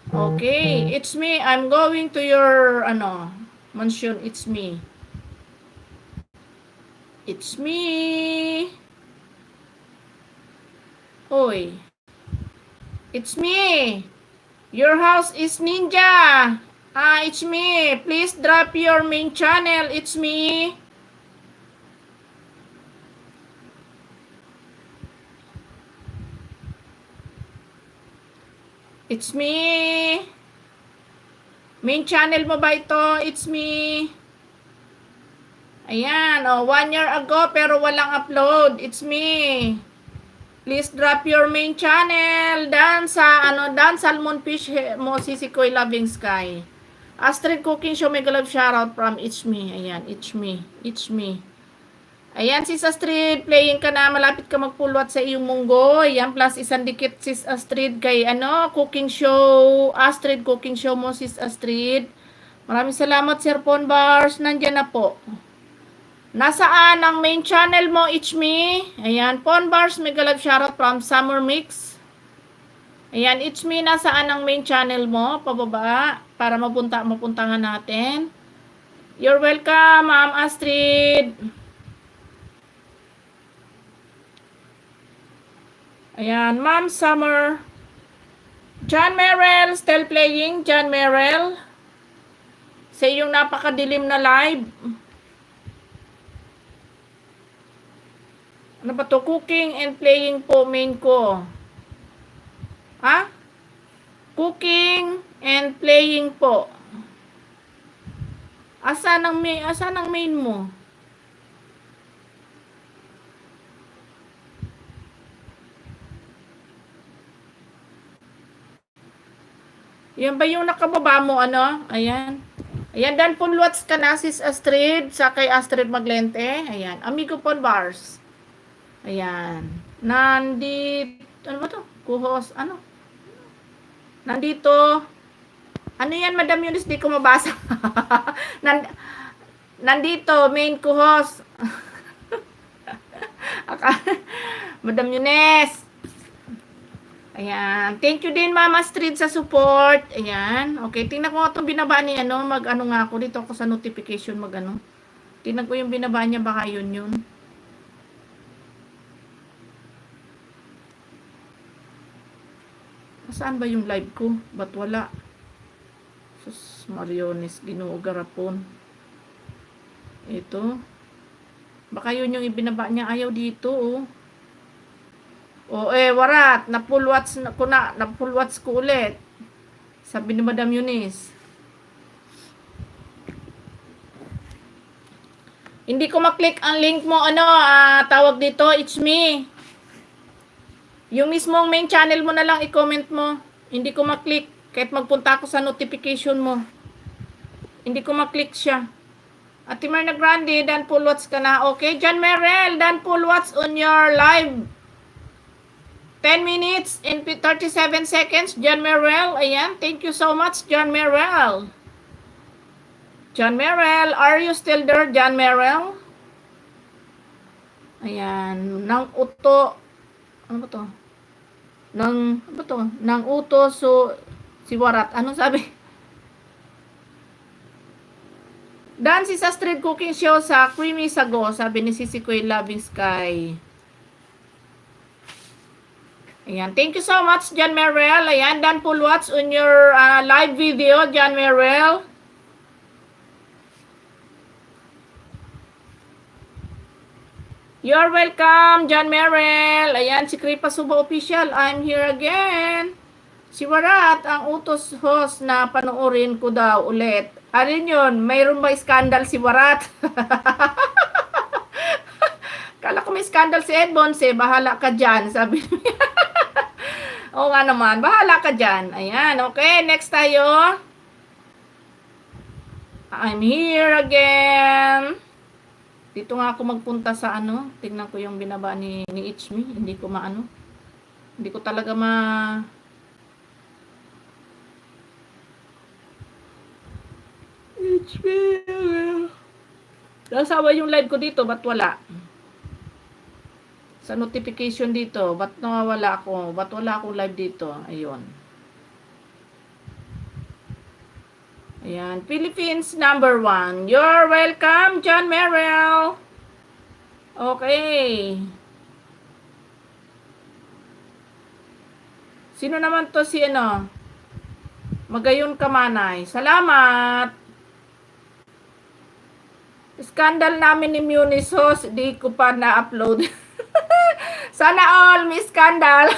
Speaker 1: Okay, It's Me. I'm going to your, mansion. It's Me. It's me. Hoy. It's me. Your house is ninja. It's me. Please drop your main channel. It's me. It's me. Main channel mo ba ito? It's me. Ayan, 1 year ago pero walang upload. It's me. Please drop your main channel. Dan Salmon Fish mo, Sisi Koy Loving Sky. Astrid Cooking Show, mega love shoutout from It's Me. Ayan, It's Me. It's Me. Ayan, sis Astrid, playing ka na. Malapit ka magpulwat sa iyong munggo. Ayan, plus isang dikit, sis Astrid, kay Cooking Show. Astrid Cooking Show mo, sis Astrid. Maraming salamat, Sir Pon Bars. Nandyan na po. Nasaan ang main channel mo, It's Me? Ayan, Pon Bars, mega love shoutout from Summer Mix. Ayan, It's Me, nasaan ang main channel mo? Pababa, para mapuntahan natin. You're welcome, Ma'am Astrid. Ayan, Ma'am Summer. John Merrell, still playing, John Merrell. Sa iyong napakadilim na live. Ano ba to? Cooking and playing po main ko. Cooking and playing po. Asan ang main mo? Yan ba yung nakababa mo, Ayan. Ayan, dan punlots ka na, sis Astrid, sa kay Astrid Maglente. Ayan, Amigo Pon Bars. Ayan. Nandito, ano ba to? Kuhos, Nandito. Ano yan, Madam Eunice? Di ko mabasa. Nandito, main co-host. Madam Eunice. Ayan. Thank you din, Mama Street, sa support. Ayan. Okay, tingnan ko nga itong binaba ni ano. Mag-ano nga ako. Dito ako sa notification mag-ano. Tingnan ko yung binaba niya. Baka yun. Saan ba yung live ko? Ba't wala? Sus, Mariones, Ginoo Garapon. Ito. Baka yun yung ibinaba niya. Ayaw dito, oh. O warat, na-full watch ko ulit. Sabi ni Madam Eunice. Hindi ko maklik ang link mo, tawag dito, it's me. Yung mismong main channel mo na lang i-comment mo. Hindi ko maklik, kahit magpunta ako sa notification mo. Hindi ko maklik siya. Ate Marna Grande, dan full watch ka na. Okay, John Merrell, dan full watch on your live. 10 minutes and 37 seconds, John Merrell. Ayan, thank you so much, John Merrell. John Merrell, are you still there, John Merrell? Ayan, nang uto. Ano ba to? Nang uto si Warat. Anong sabi? Dance sa street cooking show sa Creamy Sago, sabi ni Sisi Koy Loving Sky. Ayan. Thank you so much, John Merrell. Ayan. Dan full watch on your live video, John Merrell. You're welcome, John Merrell. Ayan. Si Kripa Suba Official. I'm here again. Si Warat, ang utos host na panoorin ko daw ulit. Alin yun? Mayroon ba skandal si Warat? Kala ko may skandal si Edmond. Bahala ka dyan. Sabi niya. Oo nga naman, bahala ka dyan. Ayan, okay, next tayo. I'm here again. Dito nga ako magpunta sa ano. Tingnan ko yung binaba ni Ichmi. Hindi ko maano. Hindi ko talaga Ichmi. Nasawa yung live ko dito, ba't wala? Sa notification dito, ba't nawawala ako? Ba't wala akong live dito? Ayun. Ayan. Philippines number 1. You're welcome, John Merrell. Okay. Sino naman to si ano? Magayon Kamanay. Salamat. Scandal namin ni Munisos. Di ko pa na-upload. Sana all, may scandal.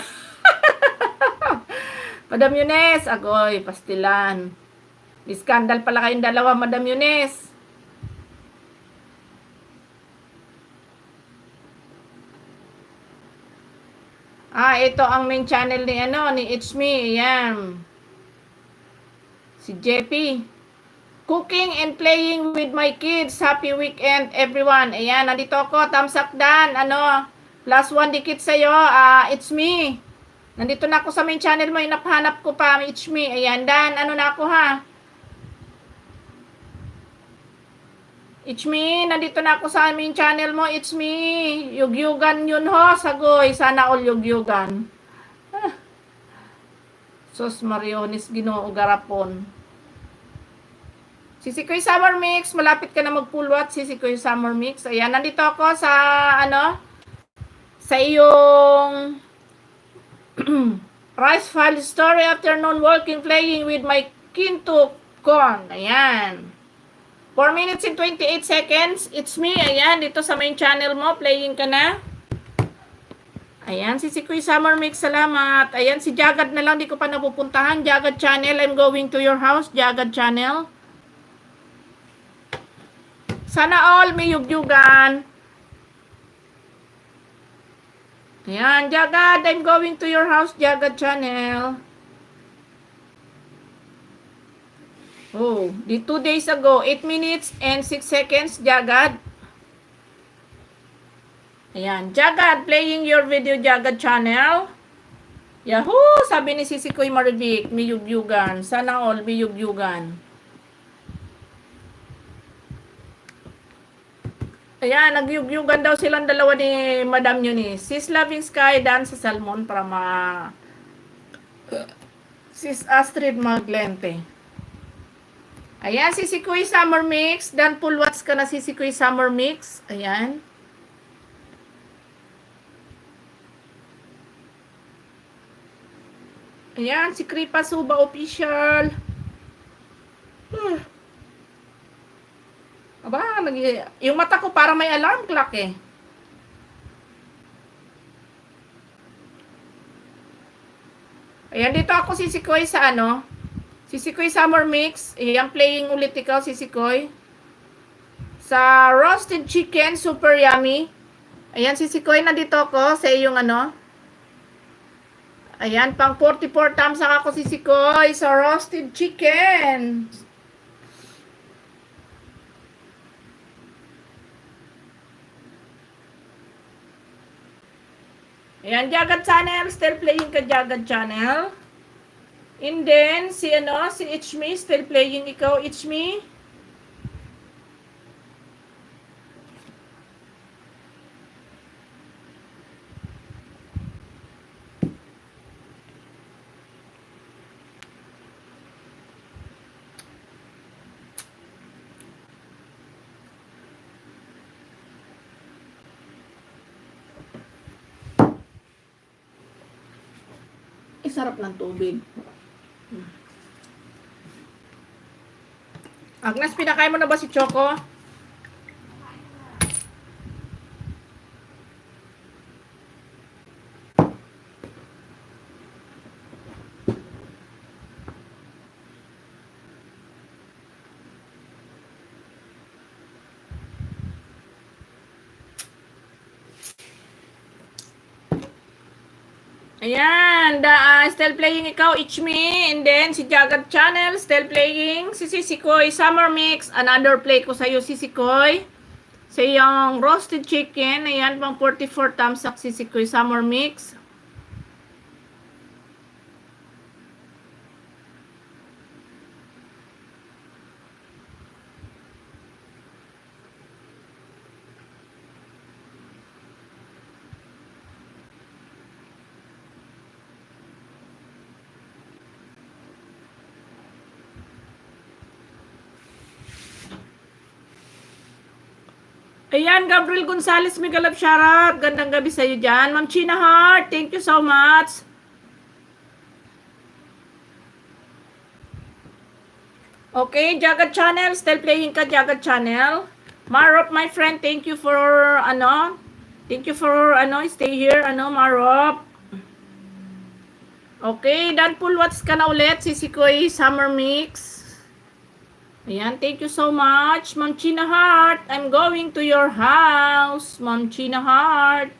Speaker 1: Madam Eunice, agoy, pastilan. May scandal pala kayong dalawa, Madam Eunice. Ito ang main channel ni It's Me, ayan. Si JP. Cooking and playing with my kids. Happy weekend, everyone. Ayan, nandito ako, thumbs up dan, +1 dikit sa'yo, it's me. Nandito na ako sa main channel mo, inahanap ko pa, it's me. Ayan, Dan, na ako ha. It's me, nandito na ako sa main channel mo, it's me. Yugyugan yun ho, sagoy, sana all yugyugan. Sus Mariones, Ginoo Garapon. Sisi Koy Summer Mix, malapit ka na mag-full watch, Sisi Koy Summer Mix. Ayan, nandito ako sa, sa iyong rice file story afternoon working playing with my Kinto Con. Ayan. 4 minutes and 28 seconds. It's me. Ayan. Dito sa main channel mo. Playing ka na. Ayan. Si Koy Summer Mix. Salamat. Ayan. Si Jagad na lang. Di ko pa napupuntahan. Jagad channel. I'm going to your house. Jagad channel. Sana all may yugyugan. Ayan, Jagad, I'm going to your house, Jagad channel. Oh, 2 days ago, 8 minutes and 6 seconds, Jagad. Ayan, Jagad, playing your video, Jagad channel. Yahoo! Sabi ni Sisi Koy Marivic, may yugyugan. Sana all may yugyugan. Ayan, nagyugyugan daw silang dalawa ni Madam Eunice. Sis Loving Sky, Dan sa Salmon para Sis Astrid Maglente. Ayan, Sisi Koy Summer Mix. Dan Pulwats ka na Sisi Koy Summer Mix. Ayan. Ayan, si Kripa Suba Official. Aba, yung mata ko para may alarm clock eh. Ayan, dito ako sisikoy sa ano. Sisikoy Summer Mix. Ayan, playing ulit ikaw, sisikoy. Sa roasted chicken, super yummy. Ayan, sisikoy, nandito ako sa iyong ano. Ayan, pang 44 times ako sisikoy sa roasted chicken. Ayan, Jagad Channel. Still playing ka, Jagad Channel. And then, si Ichmi. Still playing ikaw, Ichmi. Sarap ng tubig. Agnes, pinakain mo na ba si Choco? Ayan, still playing ikaw, Ichmi, and then si Jagad Channel, still playing, si Sisikoy, Summer Mix, another play ko sa'yo, Sisikoy, sa iyong roasted chicken, ayan, pang 44 thumbs up, Sisikoy, Summer Mix. Ayan, Gabriel Gonzalez, Migalab Sharat. Gandang gabi sa'yo dyan. Ma'am China Heart, thank you so much. Okay, Jagad Channel, still playing ka, Jagad Channel. Marop, my friend, thank you for, stay here, Marop. Okay, Dan Pulwats ka na ulit, Sisikoy Summer Mix. Ayan, thank you so much, Ma'am China Heart. I'm going to your house, Ma'am China Heart.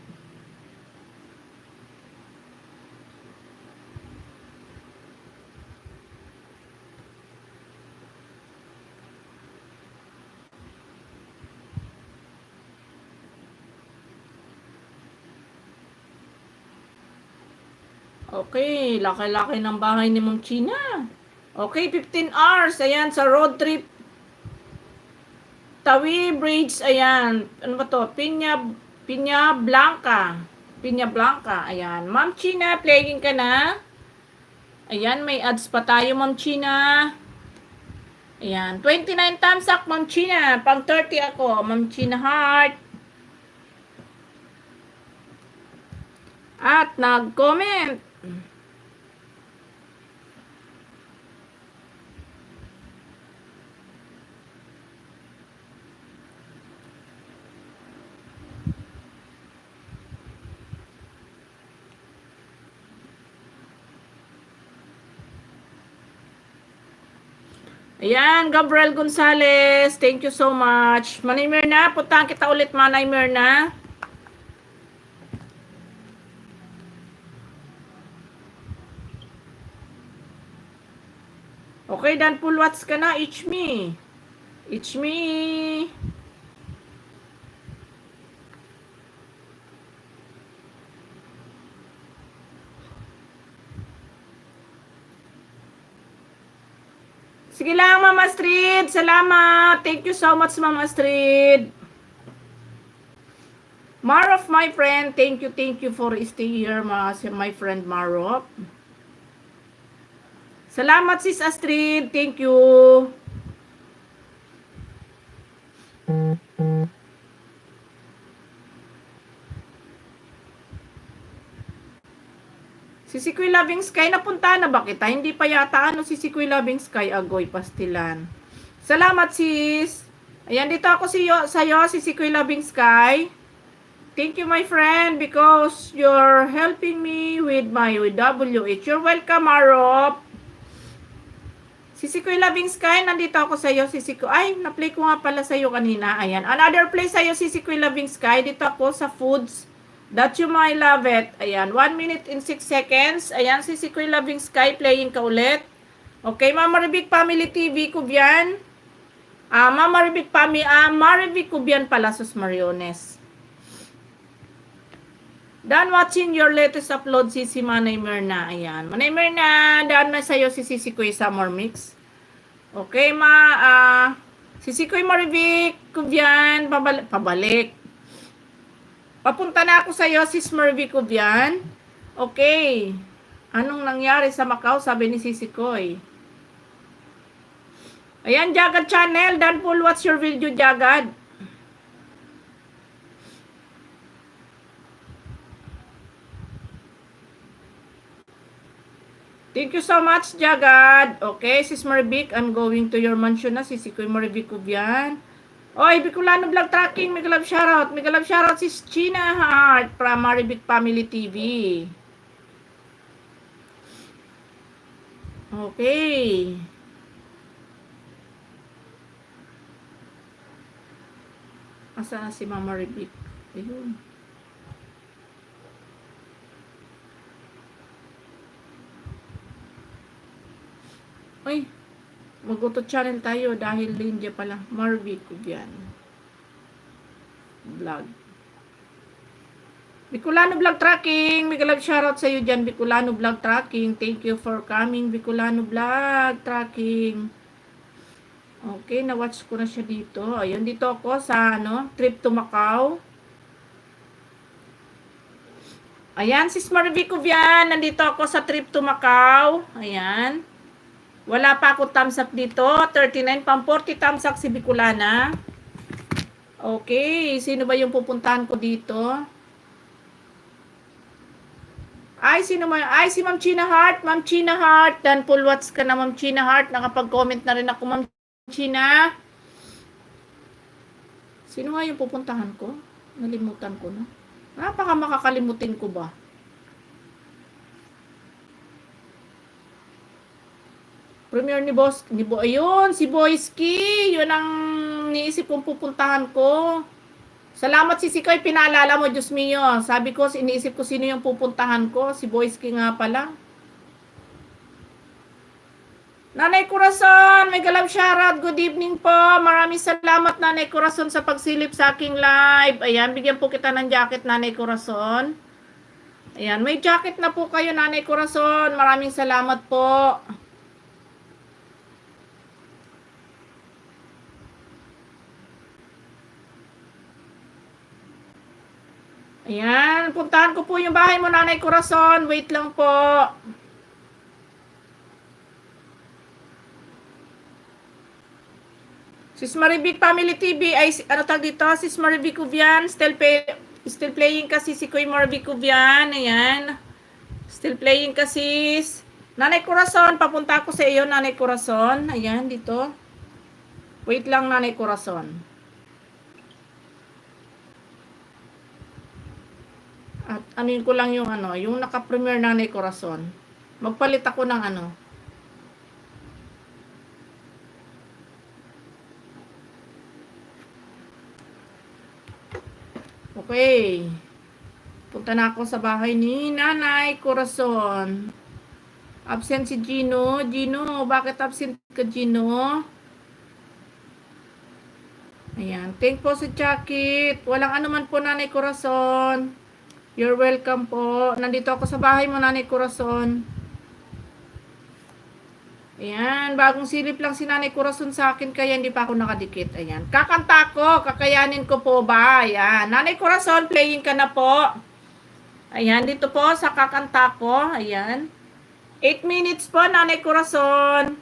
Speaker 1: Okay, laki-laki ng bahay ni Ma'am China. Okay, 15 hours. Ayan, sa road trip. Tawi Bridge. Ayan. Ano ba to? Pinya Blanca. Pinya Blanca. Ayan. Ma'am China, playing ka na. Ayan, may ads pa tayo, Ma'am China. Ayan. 29 thumbs up, Ma'am China. Pang 30 ako. Ma'am China Heart. At nag-comment. Ayan, Gabriel Gonzalez, thank you so much. Manay Mirna, puntahan kita ulit, Manay Mirna. Okay, Dan Pulwats ka na, Ichmi. Ichmi. Sige lang, Mama Astrid. Salamat. Thank you so much, Mama Astrid. Marop, my friend. Thank you for stay here, my friend Marop. Salamat, Sis Astrid. Thank you. Si Sikoy Loving Sky, napunta na ba kita? Hindi pa yata si Sikoy Loving Sky, Agoy Pastilan. Salamat, sis. Ayan, dito ako sa'yo, si Sikoy Loving Sky. Thank you, my friend, because you're helping me with my WH. You're welcome, Marop. Si Sikoy Loving Sky, nandito ako sa'yo, si Sikoy. Ay, na-play ko nga pala sa'yo kanina. Ayan, another play sa'yo, si Sikoy Loving Sky. Dito ako sa foods that you might love it. Ayan, 1 minute and 6 seconds. Ayan, si Sikoy Loving Sky, playing ka ulit. Okay, Mama Ribik Family TV, Kubian. Mama Ribik Family, Maribik Kubian pala, Sus Mariones. Done watching your latest upload, si Manay Mirna. Ayan, Manay Mirna, daan na sa'yo si Sikoy Summer Mix. Okay, si Sikoy Maribik Kubian, pabalik. Papunta na ako sa'yo, Sis Mervy Kubian. Okay. Anong nangyari sa Macau? Sabi ni Sisikoy. Ayan, Jagad Channel. Dan Paul, what's your video, Jagad? Thank you so much, Jagad. Okay, Sis Mervy, I'm going to your mansion na. Sisikoy Mervy Kubian. Oy, Bicolano Vlog Tracking, mega love shoutout. Mega love shoutout si China Heart from Maribik Family TV. Okay. Asa na si Mama Maribik? Ayun. Oy. Mag-auto channel tayo dahil Lindia pala. Marvy Kubian. Vlog. Bicolano Vlog Tracking. Mega love shoutout sa iyo dyan. Bicolano Vlog Tracking. Thank you for coming. Bicolano Vlog Tracking. Okay, na-watch ko na siya dito. Ayun, dito ako sa trip to Macau. Ayan, Sis Marvy Kubian. Nandito ako sa trip to Macau. Ayan. Wala pa ako thumbs up dito. 39 pang 40 thumbs up si Bicolana. Okay. Sino ba yung pupuntahan ko dito? Ay, sino man? Ay, si Ma'am China Heart. Ma'am China Heart. Dan full watch ka na, Ma'am China Heart. Nakapag-comment na rin ako, Ma'am China. Sino nga yung pupuntahan ko? Nalimutan ko na. Napaka makakalimutin ko ba? Premier ni Boss, ayun, si Boyski, yun ang niisip kong pupuntahan ko. Salamat si Sikoy, pinaalala mo, Diyos mio. Sabi ko, iniisip ko sino yung pupuntahan ko, si Boyski nga pala. Nanay Corazon, may galab shoutout, good evening po. Maraming salamat, Nanay Corazon, sa pagsilip sa aking live. Ayan, bigyan po kita ng jacket, Nanay Corazon. Ayan, may jacket na po kayo, Nanay Corazon. Maraming salamat po. Ayan, puntahan ko po yung bahay mo, Nanay Corazon. Wait lang po. Sis Maribik Family TV, ay ano tag dito? Sis Maribik Kubian, still playing kasi si Kuya Maribik Kubian. Ayan. Still playing kasi. Nanay Corazon, papunta ko sa iyo, Nanay Corazon. Ayan, dito. Wait lang, Nanay Corazon. At anuin ko lang yung yung naka-premiere Nanay Corazon. Magpalit ako ng Okay. Punta na ako sa bahay ni Nanay Corazon. Absent si Gino. Gino, bakit absent ka, Gino? Ayan. Thank po sa jacket. Walang anuman po, Nanay Corazon. You're welcome po. Nandito ako sa bahay mo, Nanay Corazon. Ayan, bagong silip lang si Nanay Corazon sa akin kaya hindi pa ako nakadikit. Ayan, kakanta ko, kakayanin ko po ba? Ayan, Nanay Corazon, playing ka na po. Ayan, dito po sa kakanta ko. Ayan, 8 minutes po, Nanay Corazon.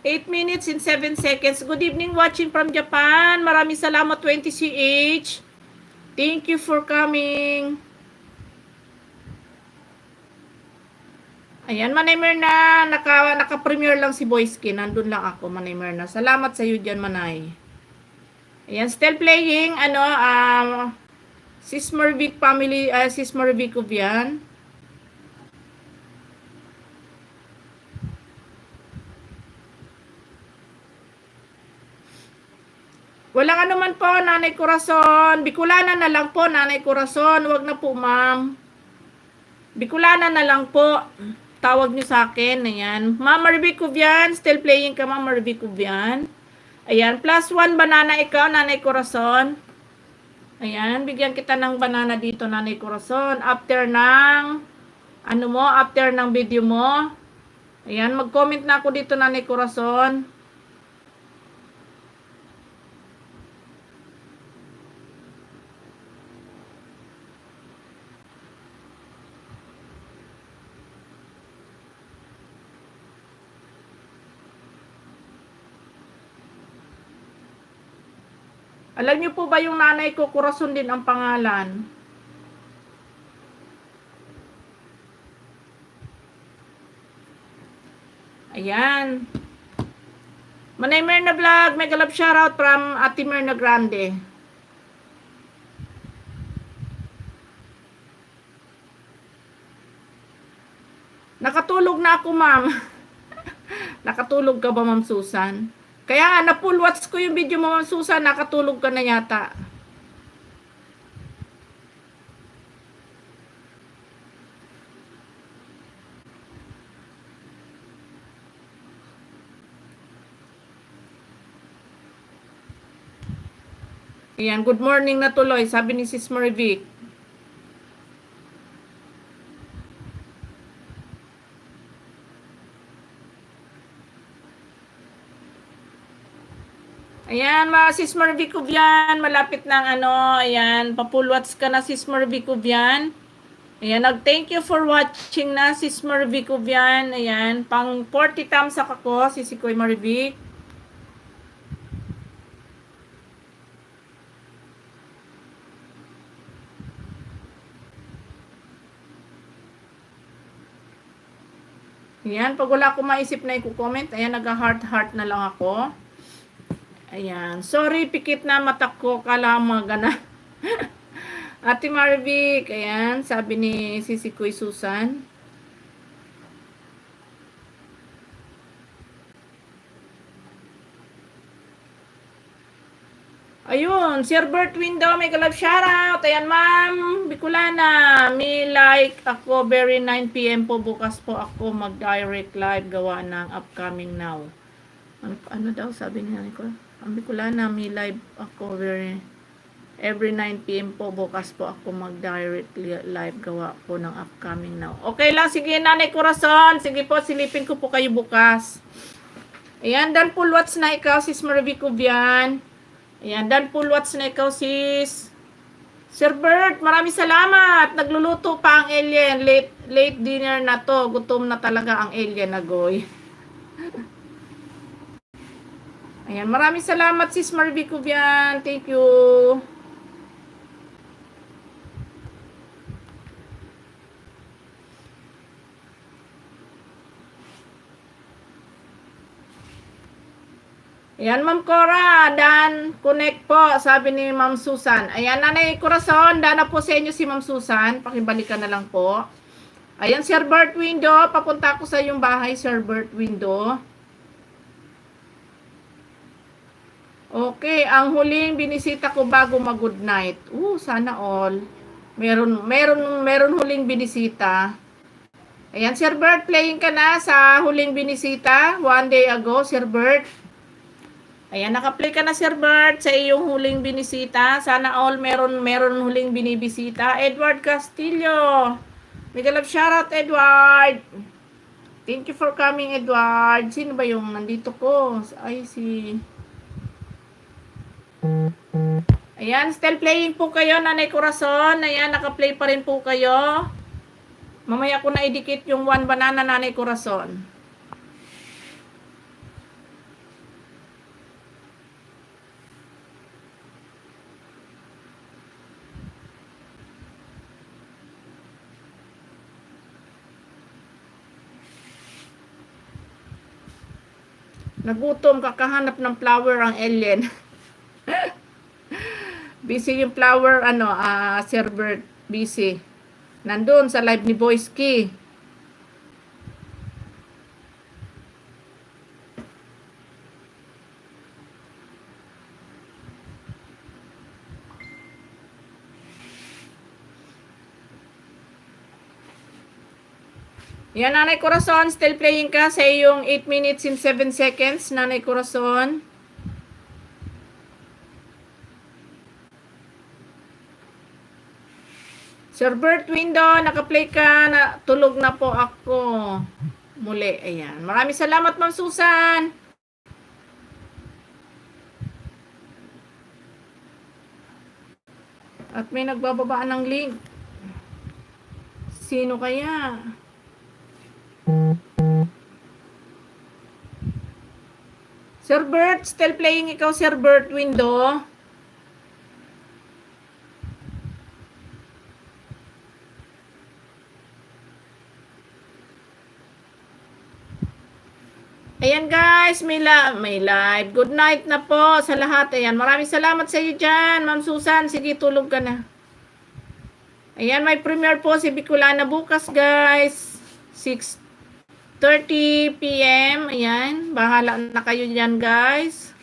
Speaker 1: 8 minutes and 7 seconds. Good evening watching from Japan. Maraming salamat 20CH. Thank you for coming. Ayan, Manay Merna, naka-premiere lang si Boyski. Nandun lang ako, Manay Merna. Salamat sa iyo dyan, Manay. Ayan, still playing, Sis Mervic family, Sis Mervic Ubian. Walang anuman po, Nanay Corazon. Bicolana na lang po, Nanay Corazon. Wag na po, ma'am. Bicolana na lang po. Tawag nyo sa akin. Ayan. Ma'am Marvic Ubian. Still playing ka, Ma'am Marvic Ubian. Ayan. +1 banana ikaw, Nanay Corazon. Ayan. Bigyan kita ng banana dito, Nanay Corazon. After ng, after ng video mo. Ayan. Mag-comment na ako dito, Nanay Corazon. Alam niyo po ba yung nanay ko, Corazon din ang pangalan? Ayan. Manay Merna Vlog, mega love shoutout from Ate Merna Grande. Nakatulog na ako, ma'am. Nakatulog ka ba, Ma'am Susan? Kaya nga, na-full watch ko yung video mo, Ma'am Susan. Nakatulog ka na yata. Ayan, good morning na tuloy, sabi ni Sis Marvic. Ayan, mga Sis Marvic Ubian, malapit ng ayan, papulwats ka na Sis Marvic Ubian. Ayan, nag-thank you for watching na Sis Marvic Ubian. Ayan, pang 40 thumbs up ako, si Koy Marvic. Ayan, pag wala akong maisip na i-comment, ayan, nag-heart-heart na lang ako. Ayan. Sorry, pikit na mata ko. Kala magana. Ate Marvic. Ayan. Sabi ni Sisi Kuy Susan. Ayun. Sir Bert Window. May galap shoutout. Ayan, ma'am. Bicolana. May like ako. Very 9 p.m. po. Bukas po ako mag-direct live. Gawa ng upcoming now. Ano daw sabi niya ko? Ang Bicolana, may live ako every 9 p.m. po. Bukas po ako mag-direct live gawa po ng upcoming now. Okay lang, sige Nanay Corazon. Sige po, silipin ko po kayo bukas. Ayan, dan full watch na ikaw, Sis Marvic Ubian. Ayan, dan full watch na ikaw, Sis. Sir Bert, maraming salamat. Nagluluto pa ang alien. Late dinner na to. Gutom na talaga ang alien, Agoy. Ayan, maraming salamat Sis Marvic Ubian. Thank you. Ayan, Ma'am Cora, Dan, connect po, sabi ni Ma'am Susan. Ayan, Nanay Corazon, dana po sa inyo si Ma'am Susan. Pakibalikan na lang po. Ayan, Sir Bert Window, papunta ko sa iyong bahay, Sir Bert Window. Okay, ang huling binisita ko bago mag-good night. Sana all. Meron huling binisita. Ayan, Sir Bert, playing ka na sa huling binisita. 1 day ago, Sir Bert. Ayan, naka-play ka na, Sir Bert, sa iyong huling binisita. Sana all meron huling binibisita. Edward Castillo. Mega love shoutout, Edward. Thank you for coming, Edward. Sino ba yung nandito ko? Ay, Ayan, still playing po kayo, Nanay Corazon. Ayan, naka-play pa rin po kayo. Mamaya ko na idikit yung one banana, Nanay Corazon. Nagutom, kakahanap ng flower ang alien. Busy yung flower, server, busy. Nandun sa live ni Boyski. Yan, Nanay Corazon, still playing ka sa iyong 8 minutes and 7 seconds, Nanay Corazon. Sir Bert Window, naka-play ka, tulog na po ako. Muli, ayan. Maraming salamat, Ma'am Susan. At may nagbababaan ng link. Sino kaya? Sir Bert, still playing ikaw, Sir Bert Window. Ayan guys, may live. Good night na po sa lahat. Ayan, maraming salamat sa iyo dyan, Ma'am Susan. Sige, tulog ka na. Ayan, may premiere po si Bicolana bukas guys. 6:30 p.m. Ayan, bahala na kayo dyan guys.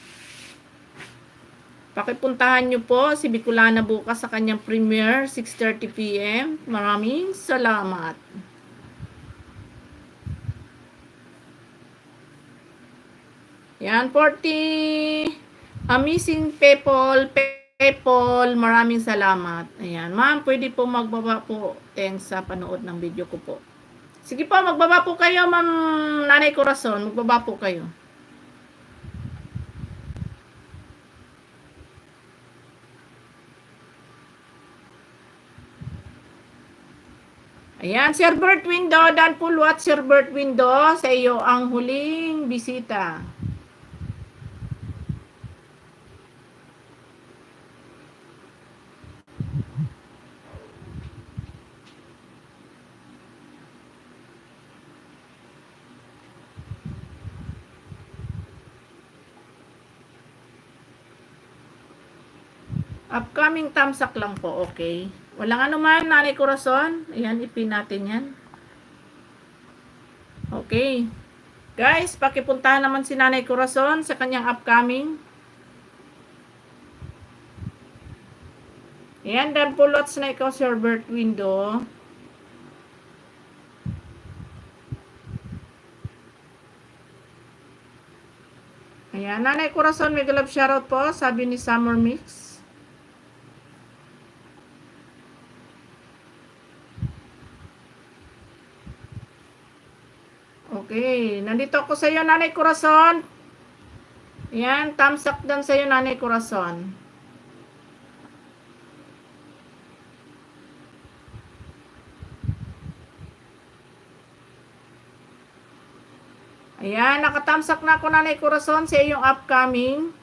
Speaker 1: Pakipuntahan nyo po si Bicolana bukas sa kanyang premiere, 6:30 p.m. Maraming salamat. Yan, 40 amazing people, maraming salamat. Ayan, ma'am, pwede po magbaba po. Thanks sa panood ng video ko po. Sige po, magbaba po kayo, Ma'am Nanay Corazon. Magbaba po kayo. Ayan, Sir Bert Window, Dan Pulwat, Sir Bert Window, sa iyo ang huling bisita. Upcoming tamsak lang po, okay. Walang ano man, Nanay Corazon. Ayan, ipin natin yan. Okay. Guys, pakipuntahan naman si Nanay Corazon sa kanyang upcoming. Ayan, Dan Pulots na ikaw, Sir Bert Window. Ayan, Nanay Corazon, may galap shoutout po, sabi ni Summer Mix. Okay, nandito ako sa iyo, Nanay Corazon. Yan, thumbs up dan sa iyo, Nanay Corazon. Ayan, naka-thumbs up na ako, Nanay Corazon, sa iyong upcoming.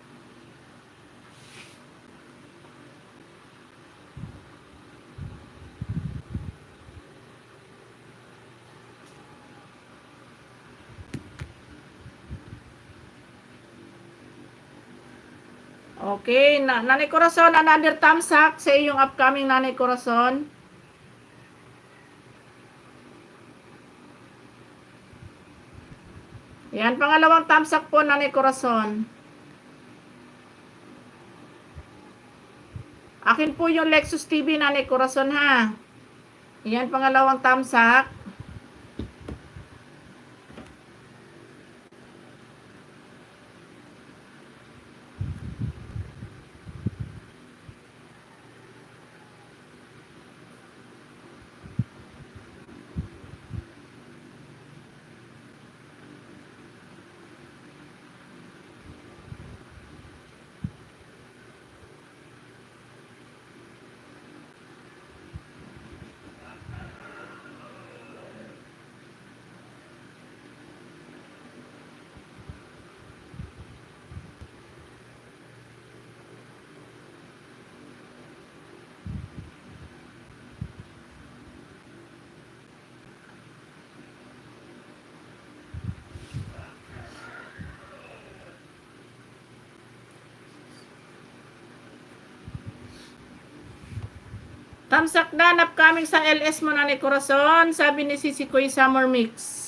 Speaker 1: Okay, Nanay Corazon, another thumbs up sa iyong upcoming, Nanay Corazon. Yan, pangalawang thumbs up po, Nanay Corazon. Akin po yung Lexus TV, Nanay Corazon, ha. Yan, pangalawang thumbs up. Tamsak dan upcoming sa LS mo na ni Corazon, sabi ni Sisi Koy Summer Mix.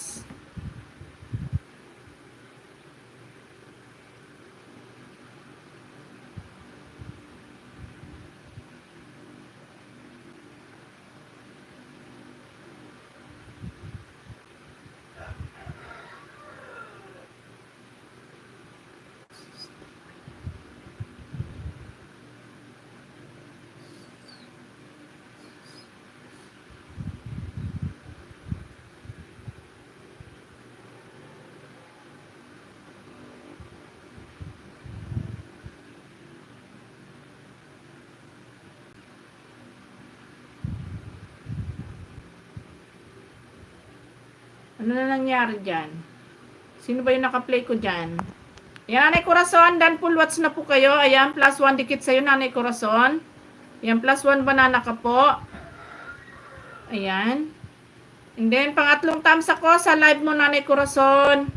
Speaker 1: Ano na nangyari dyan? Sino ba yung naka-play ko dyan? Ayan, Nanay Corazon, dan full watch na po kayo. Ayan, +1 dikit sa'yo, Nanay Corazon. Ayan, +1 banana ka po. Ayan. And then, pangatlong thumbs ako sa live mo, Nanay Corazon.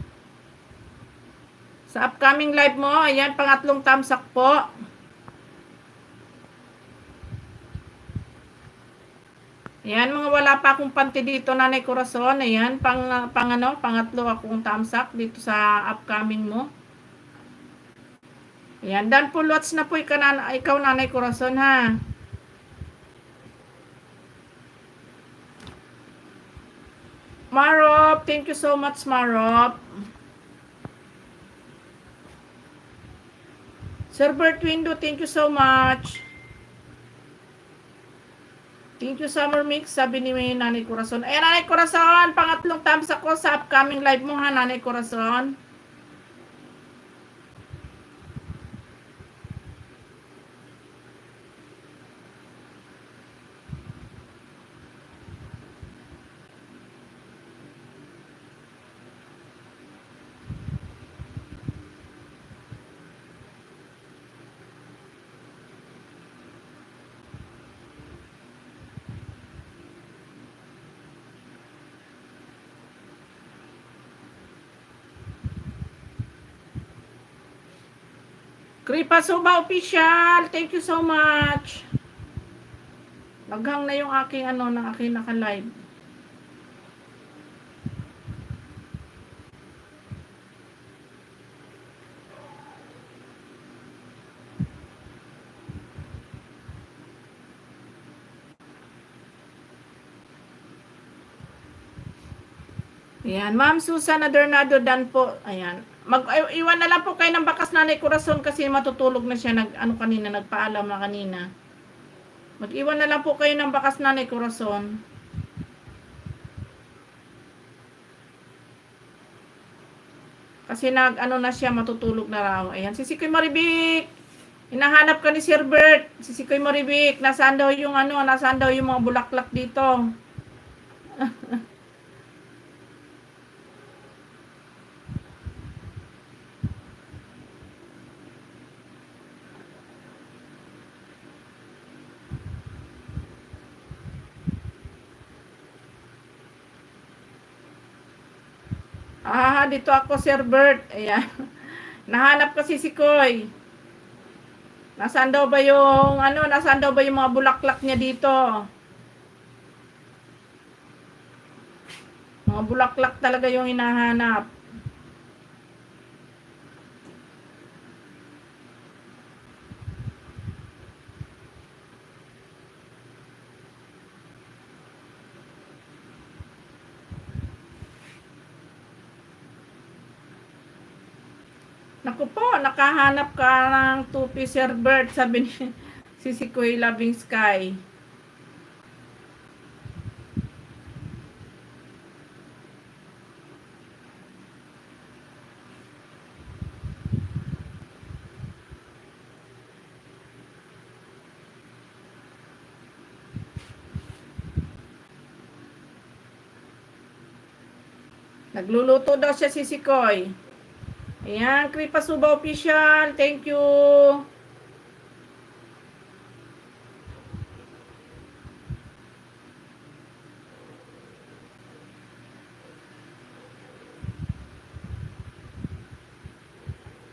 Speaker 1: Sa upcoming live mo, ayan, pangatlong thumbs up po. Ayan, mga wala pa akong panty dito, Nanay Corazon. Ayan, pangatlo akong thumbs up dito sa upcoming mo. Ayan, dan full watch na po ikaw, Nanay Corazon, ha. Marop, thank you so much, Marop. Sir Bert Window, thank you so much. Thank you, Summer Mix, sabi ni Nanay Corazon. Ayan, Nanay Corazon, pangatlong thumbs ako sa upcoming live mo, ha, Nanay Corazon. Kripa Suba Official, thank you so much. Naghang na yung aking aking naka-live. Ayan, Ma'am Susan Adornado dan po. Ayan. Iwan na lang po kayo ng bakas, Nanay Corazon, kasi matutulog na siya. Nagpaalam na kanina. Mag-iwan na lang po kayo ng bakas, Nanay Corazon. Kasi na siya, matutulog na raw. Ayan, si Sikoy Maribik. Hinahanap ka ni Sir Bert. Si Sikoy Maribik, nasaan daw yung mga bulaklak dito. Dito ako, Sir Bert. Ayan. Nahanap kasi si Koy. Nasaan daw ba yung mga bulaklak niya dito? Mga bulaklak talaga yung hinahanap. Naku po, nakahanap ka ng 2-piece Sir Bert, sabi ni si Sikoy Loving Sky. Nagluluto daw siya si Sikoy. Ayan, Kripa Suba Official. Thank you.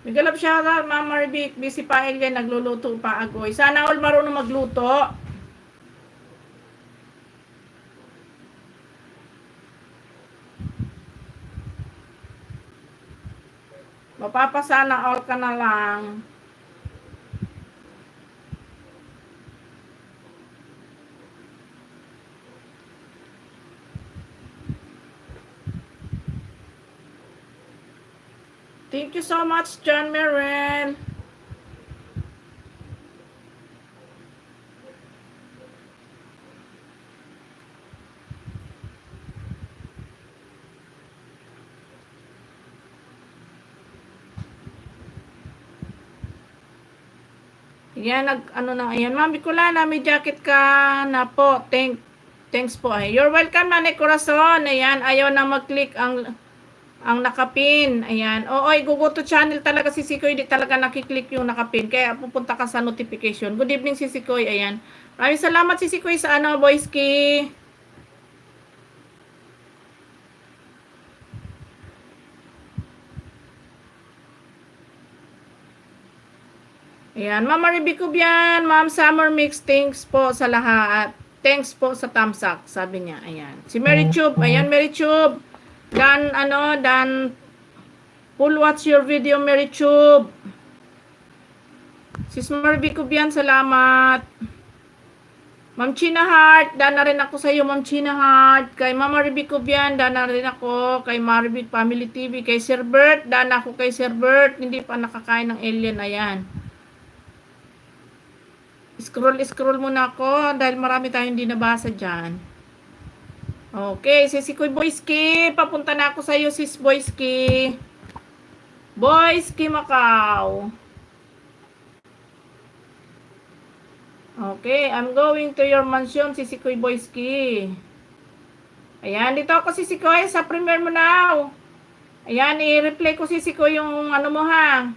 Speaker 1: Migalap siya, Ma'am Marvic. Busy pa yan, nagluluto pa agoy. Sana all marunong magluto. Mapapasana all ka na lang. Thank you so much, John Merrill. Yan, ayan, Ma'am Bicolana, may jacket ka na po. Thanks po. You're welcome, Nanay Corazon. Ayan, ayaw na mag-click ang nakapin. Ayan. Oo, igugo to channel talaga si Sikoy. Di talaga nakiklik yung nakapin. Kaya pupunta ka sa notification. Good evening, si Sikoy. Ayan. Maraming salamat si Sikoy sa voice key. Ayan, Ma'am Maribicubian, Ma'am Summer Mix, thanks po sa lahat. Thanks po sa thumbs up, sabi niya. Ayan. Si Mary Chub, ayan Mary Chub. Dan, full watch your video, Mary Chub. Sis Maribicubian, salamat. Ma'am China Heart, dan na rin ako sa iyo, Ma'am China Heart. Kay Ma'am Maribicubian, dan na rin ako. Kay Maribic Family TV, kay Sir Bert, dan ako kay Sir Bert. Hindi pa nakakain ng alien, ayan. Scroll muna ako dahil marami tayong hindi nabasa dyan. Okay, si Sikoy Boyski. Papunta na ako sa iyo, sis Boyski. Boyski Macau. Okay, I'm going to your mansion, si Sikoy Boyski. Ayan, dito ako si Sikoy sa premiere mo now. Ayan, i-replay ko si Sikoy yung ano mo ha.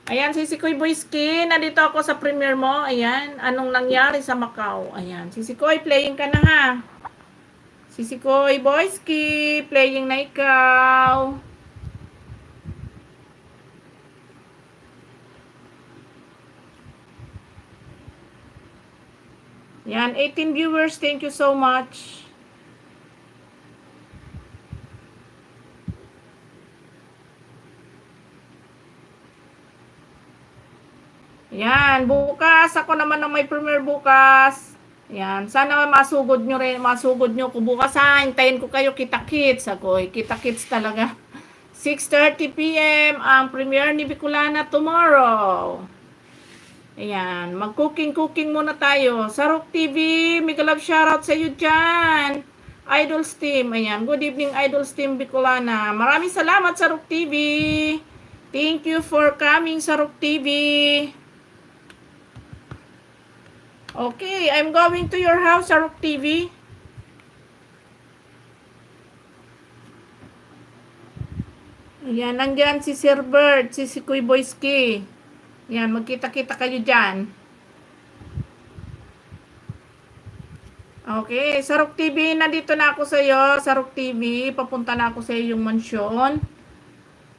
Speaker 1: Ayan, si Sikoy Boyski, nandito ako sa premiere mo. Ayan, anong nangyari sa Macau? Ayan, si Sikoy, playing ka na ha. Si Sikoy Boyski, playing na ikaw. Ayan, 18 viewers, thank you so much. Yan, bukas. Ako naman ang may premiere bukas. Yan, sana masugod nyo ko bukas ha. Hintayin ko kayo, kita-kits. Ako, kita-kits talaga. 6:30 p.m. ang premiere ni Bicolana tomorrow. Ayan, mag-cooking muna tayo. Sarok TV, mega love shoutout sa iyo dyan. Idols Team, ayan. Good evening, Idols Team Bicolana. Maraming salamat, Sarok TV. Thank you for coming, Sarok TV. Okay, I'm going to your house, Sarok TV. Ayan, nandyan si Sir Bert, si Sikoy Boyski. Ayan, magkita-kita kayo dyan. Okay, Sarok TV, nandito na ako sa iyo, Sarok TV. Papunta na ako sa iyong mansyon.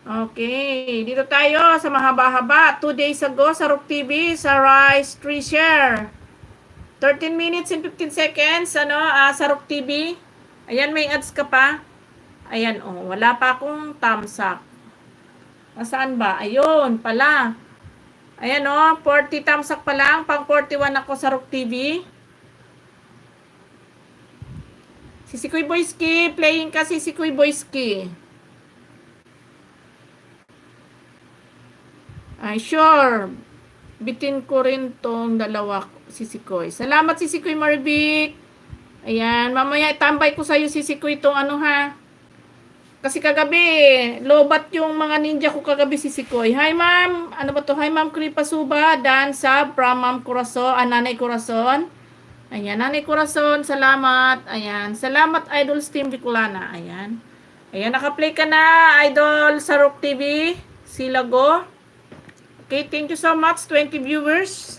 Speaker 1: Okay, dito tayo sa mahaba-haba. 2 days ago, Sarok TV, sa Rice Tree Share. 13 minutes and 15 seconds, Sarok TV. Ayan, may ads ka pa. Ayan, wala pa akong thumbs up. Nasaan ba? Ayun, pala. Ayan, 40 thumbs up pa lang. Pang 41 ako, Sarok TV. Si Sikoy Boyski, playing ka si Sikoy Boyski. Ay, sure. Bitin ko rin tong dalawa si Sikoy. Salamat si Sikoy Marvic. Ayan, mamaya tambay ko sa iyo si Sikoy itong ha. Kasi kagabi, lobat yung mga ninja ko kagabi si Sikoy. Hi ma'am, ano ba to? Hi ma'am Kripasuba, Dan Sab from Ma'am Corazon, Nanay Corazon. Ayan, Nanay Corazon, salamat. Ayan, salamat Idols Team Bicolana. Ayan. Ayan, naka-play ka na Idol Sarok TV, Silago. Okay, thank you so much 20 viewers.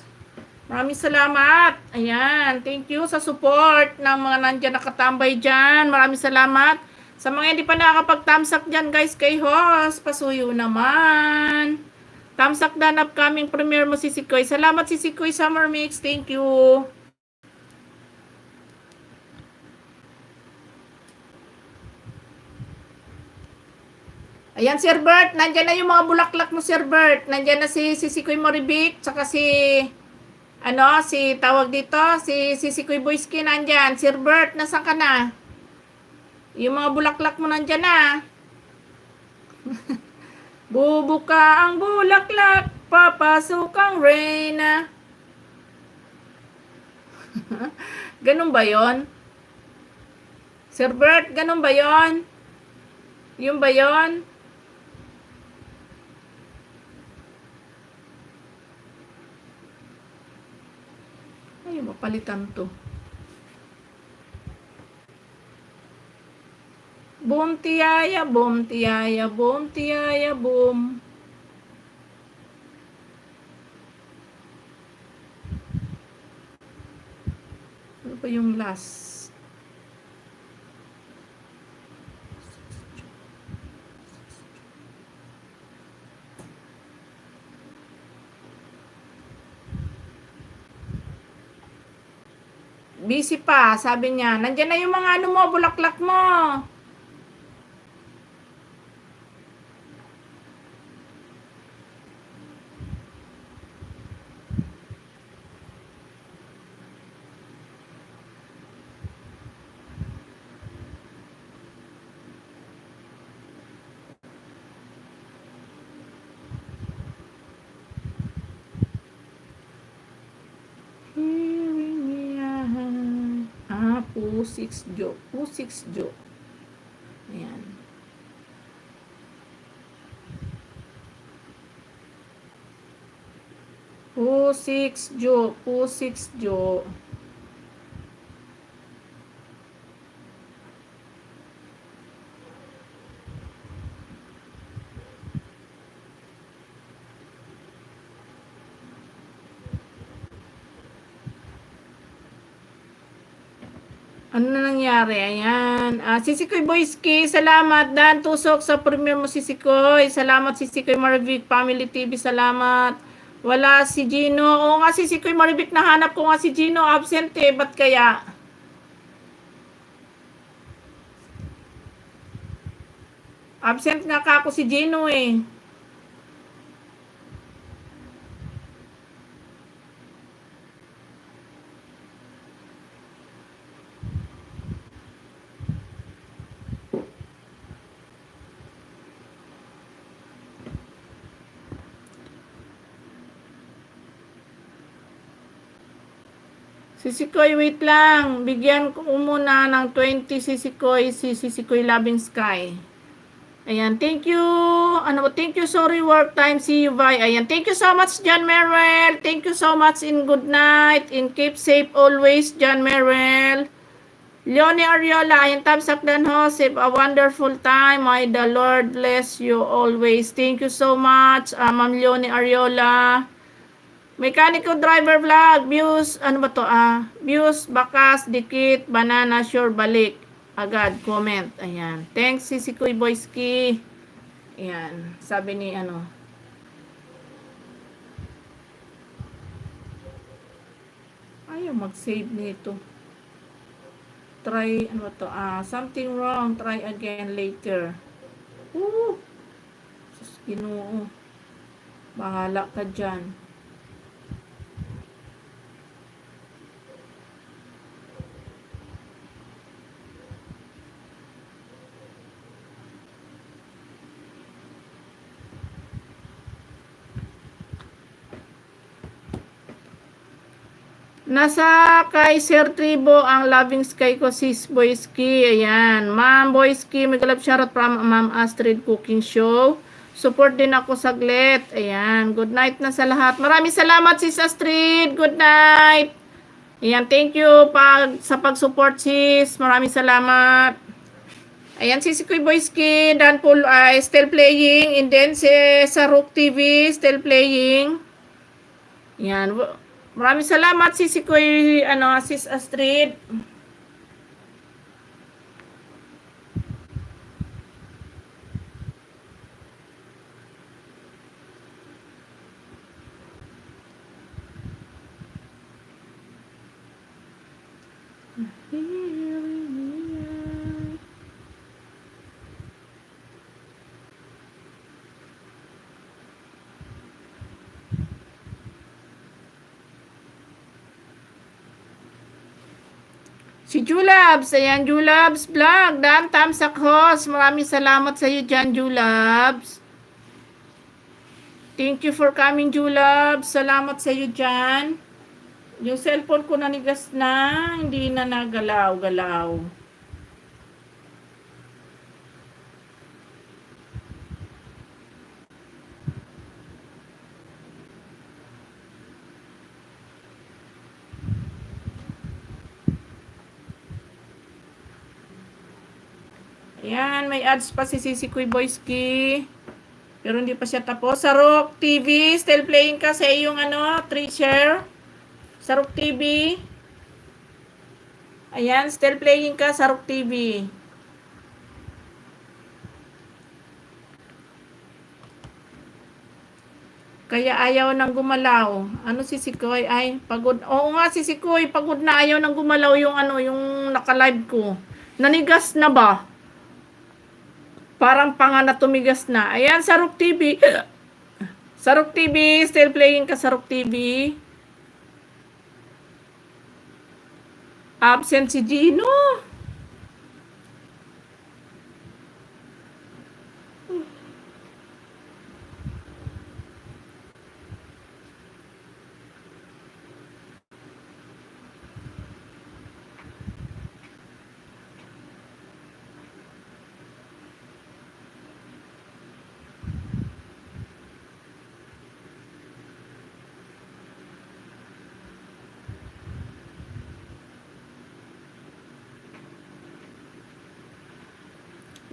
Speaker 1: Maraming salamat. Ayan, thank you sa support ng mga nandiyan nakatambay dyan. Maraming salamat. Sa mga hindi pa nakakapag-thumbs up dyan guys, kay host, pasuyo naman. Thumbs up na upcoming premiere mo si Sikoy. Salamat si Sikoy Summer Mix. Thank you. Ayan, Sir Bert. Nandyan na yung mga bulaklak mo, Sir Bert. Nandyan na si Sikoy Moribik, tsaka si, si tawag dito, si Sikoy Boyski nandyan. Sir Bert, nasan ka na? Yung mga bulaklak mo nandyan na. Bubuka ang bulaklak, papasok ang reyna. Ganun ba yon? Sir Bert, ganun ba yon? Yung ba yon? Ay, mapalitan to. Boom tiyaya, boom tiyaya, boom tiyaya, boom. Ano pa yung last? Busy pa, sabi niya. Nandiyan na yung mga ano mo, bulaklak mo. Pusix Jo. Pusix Jo. Ayan. Pusix Jo. Pusix Jo. Ano na nangyari? Ayan. Sisikoy Boyski, salamat. Dan Tusok sa premiere mo, Sisikoy. Salamat, Sisikoy Marvic. Family TV, salamat. Wala si Gino. Oo nga, Sisikoy Marvic, nahanap ko nga si Gino. Absent eh. Ba't kaya? Absent nga ka ako si Gino eh. Sisikoy, wait lang. Bigyan ko muna ng 20 Sisikoy, si Sisikoy Loving Sky. Ayan, thank you. Thank you, sorry, work time. See you, bye. Ayan, thank you so much, John Merrill. Thank you so much, in good night. In keep safe always, John Merrill. Leonie Ariola, ayan, thumbs up dan ho. Save a wonderful time. May the Lord bless you always. Thank you so much, Ma'am Leonie Ariola. Mechanical driver vlog, views, views, bakas, dikit, banana, sure, balik. Agad, comment. Ayan. Thanks, Sisikoy Boyski. Ayan. Sabi ni, ayaw mag-save nito. Try, something wrong, try again later. Sus, Ginoo. Bahala ka dyan. Nasa kay Sir Tribo ang Loving Sky ko, sis Boyski. Ayan. Ma'am Boyski, may galap shoutout from Ma'am Astrid Cooking Show. Support din ako saglit. Ayan. Good night na sa lahat. Maraming salamat, sis Astrid. Good night. Ayan. Thank you sa pag-support, sis. Maraming salamat. Ayan, si Kuy Boyski. Dan Paul still playing. And then sa Rook TV, still playing. Ayan. Maraming salamat, sis Astrid. Julabs, ayan, Julabs Vlog, Dan Tamsak Host, maraming salamat sa iyo dyan, Julabs. Thank you for coming, Julabs, salamat sa iyo dyan. Yung cellphone ko nanigas na, hindi na nagalaw-galaw. Ayan, may ads pa si Sisikoy Boyski. Pero hindi pa siya tapos. Sarok TV, still playing ka sa iyong Treasure. Sarok TV. Ayan, still playing ka, Sarok TV. Kaya ayaw nang gumalaw. Ano si Sikoy? Ay, pagod. Oo nga si Sikoy, pagod na, ayaw nang gumalaw yung yung naka-live ko. Nanigas na ba? Parang panga na tumigas na. Ayan, Sarok TV. Sarok TV, still playing ka, Sarok TV. Absent si Gino.